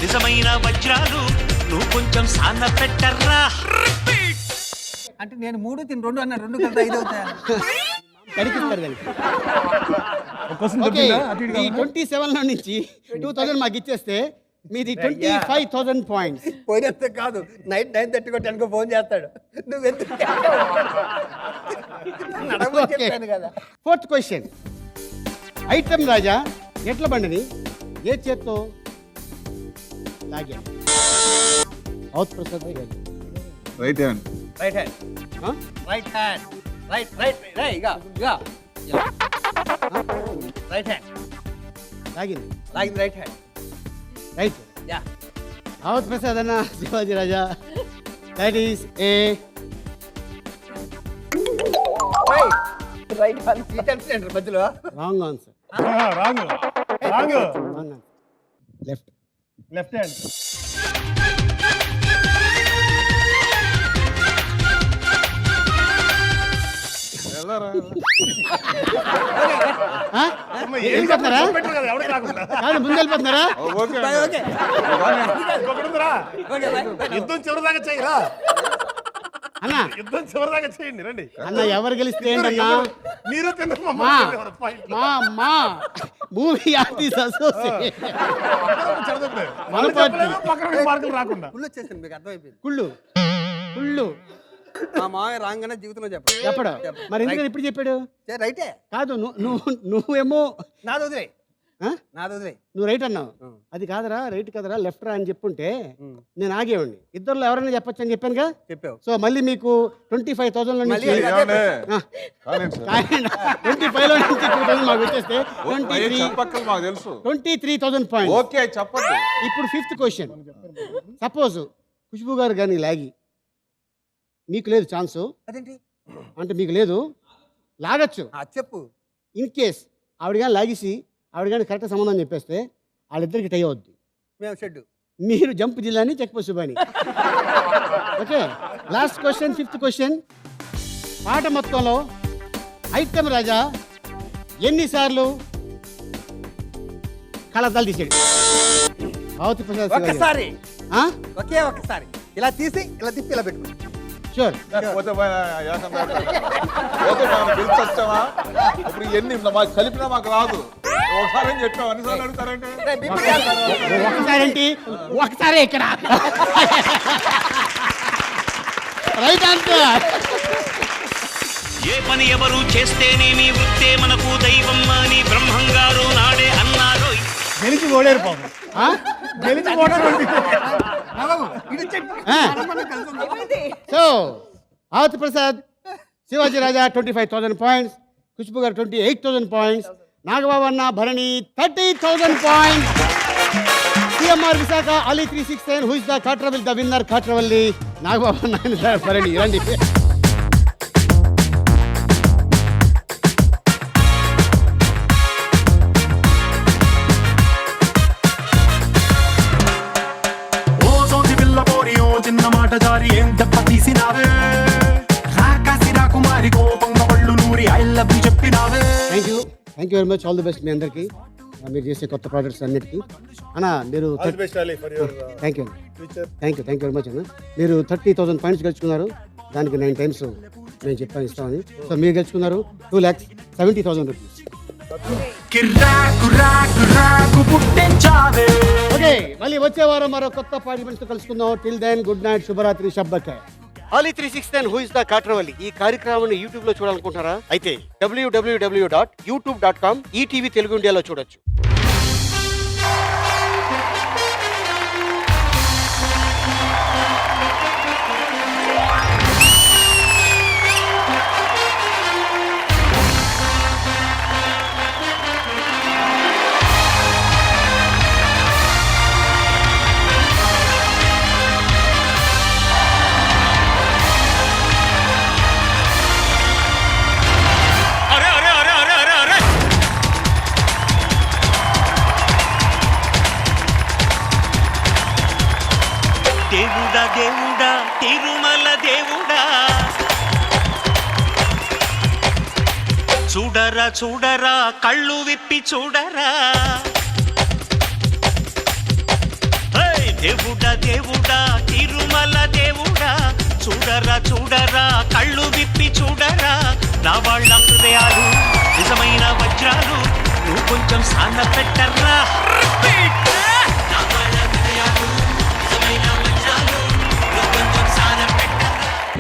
నిజమైన వజ్రాలు నువ్వు కొంచెం సాన పెట్టర్రా అంటే నేను 3 తిని 2 అన్నా 2 కలిసి 5 అవుతాయా? కడిగిస్తారు దానికి ఒక క్వశ్చన్ ఓకే దొరికిందా? అటు ఇటు ఈ కాకుండా? 27 లో నుంచి 2000 మాకు ఇచ్చేస్తే మీది 25,000 పాయింట్స్ పోయినంత కాదు నైట్ 9:30 10కు ఫోన్ చేస్తాడు నువ్వు ఎందుకు నడవని చెప్పాను కదా. ఫోర్త్ క్వశ్చన్ ఐటమ్ రాజా ఎట్ల బండిని ఏ చేత్తో లాగాడు రావుత్ ప్రసాద్ గారు right hand right hand right hand right right right ఇక రైట్ హ్యాండ్ లాగింది లాగింది right hand right yeah Rawat Prasad అన్న Shivaji Raja that is a right hand ఈ టెన్స్ సెంటర్ మధ్యలో wrong answer wrong wrong wrong answer left left hand. వెళ్ళిపోతున్నారా పెట్టరు కదా ఎవరికి రాకుండా. కాదు ముందు వెళ్ళిపోతున్నారా ఓకే ఓకే ఇంకొకటి ఉందిరా. యుద్ధం చివరి దాకా చేయరా అన్న యుద్ధం చివరి దాకా చేయండి రండి. అన్న ఎవరు గెలిస్తే ఏంటన్నా మీరు తిన్నారు మా మా మూవీ ఆర్టిస్ట్ అసోసియేషన్ మన పార్టీ పక్కన మార్కులు రాకుండా. ఫుల్ వచ్చేసింది మీకు అర్థమైపోయింది. కుళ్ళు కుళ్ళు మా మామయ్య రాగానే జీవితంలో చెప్పండి చెప్పడు మరి ఎందుకని ఇప్పుడు చెప్పాడు రైటే కాదు నువ్వేమో నాది వదిలే ఆ? నాది వదిలే నువ్వు రైట్ అన్నావు అది కాదరా రైట్ కదరా లెఫ్ట్ రా అని చెప్పుంటే నేను ఆగేవాడిని ఇద్దరులో ఎవరైనా చెప్పొచ్చు అని చెప్పానుగా చెప్పావు సో మళ్ళీ మీకు 25,000 లో నుంచి మళ్ళీ అదే. 25 లో నుంచి 2,000 మాకు వచ్చేస్తే చెప్పక్కలు మాకు తెలుసు 23,000 పాయింట్స్ ఓకే చెప్పండి ఇప్పుడు ఫిఫ్త్ క్వశ్చన్ సపోజ్ ఖుష్బు గారు కానీ లాగి మీకు లేదు ఛాన్సు అదేంటి అంటే మీకు లేదు లాగచ్చు చెప్పు ఇన్ కేస్ ఆవిడ కానీ లాగేసి ఆవిడ కానీ కరెక్ట్ సంబంధం చెప్పేస్తే వాళ్ళిద్దరికి టై అవుద్ది మేము షెడ్ మీరు జంప్ జిల్లాని check post Subhani okay last question fifth question పాట మొత్తంలో ఐటమ్ రాజా ఎన్నిసార్లు కళ్ళద్దాలు తీసాడు రావుత్ ప్రసాద్ శివాజీ. ఒక్కసారి ఒకే ఒక్కసారి ఇలా తీసి ఇలా తిప్పి ఇలా పెట్టుకుని షూర్. పోతే పిలిచొచ్చావా ఇప్పుడు ఎన్ని మాకు కలిపినా మాకు రాదు. ఒకసారి ఏం చెప్పావు అన్నిసార్లు అడుగుతారంటే ఒకసారేంటి, ఒకసారి ఇక్కడ. Right answer. ఏ పని ఎవరు చేస్తేనేమి వృత్తే మనకు దైవం అని బ్రహ్మంగారు నాడే అన్నారు. గెలిచి ఓడారు పాపం. గెలిచి ఓడారు. సో ఆవతి ప్రసాద్, శివాజీ రాజా 25,000 పాయింట్స్, ఖుష్బు గారు 28,000 పాయింట్స్, నాగబాబు అన్న Bharani 30,000 points, CMR Visakha Ali 369 who is the Katravalli, the winner Katravalli Nagababu అన్న భరణి. రండి. చిన్న మాట జారి ఏం దెబ్బ తీసినావే, రాకాసి రాకుమారి కోపంగా పళ్ళు నూరి ఐ లవ్ యు చెప్పినావే. Thank you very much. All the best మీ అందరికీ, మీరు చేసే కొత్త ప్రాజెక్ట్స్ అన్నిటికీ. అన్న మీరు థ్యాంక్ యూ వెరీ మచ్ అన్న. మీరు 30,000 పాయింట్స్ గెలుచుకున్నారు. దానికి 9 టైమ్స్ నేను చెప్పాను ఇస్తామని. సో మీరు గెలుచుకున్నారు 2,70,000 రూపీస్. కిర్రాకు రాకు రాకు పుట్టించావే. ఓకే, మళ్ళీ వచ్చే వారం మరో కొత్త పార్టిసిపెంట్స్ తో కలుసుకుందాం. టిల్ దెన్ గుడ్ నైట్, శుభరాత్రి, షబ్బకాయ్. Ali 369 who is the Katravalli ఈ కార్యక్రమాన్ని యూట్యూబ్ లో చూడాలనుకుంటారా? అయితే www.youtube.com ఈటీవీ తెలుగు ఇండియాలో చూడొచ్చు. దేవుడా దేవుడా తిరుమల దేవుడా, చూడరా చూడరా కళ్ళు విప్పి చూడరా. దేవుడా దేవుడా తిరుమల దేవుడా, చూడరా చూడరా కళ్ళు విప్పి చూడరా. నా వాళ్ళ హృదయాలు నిజమైన వజ్రాలు, నువ్వు కొంచెం సాన పెట్టర్రా.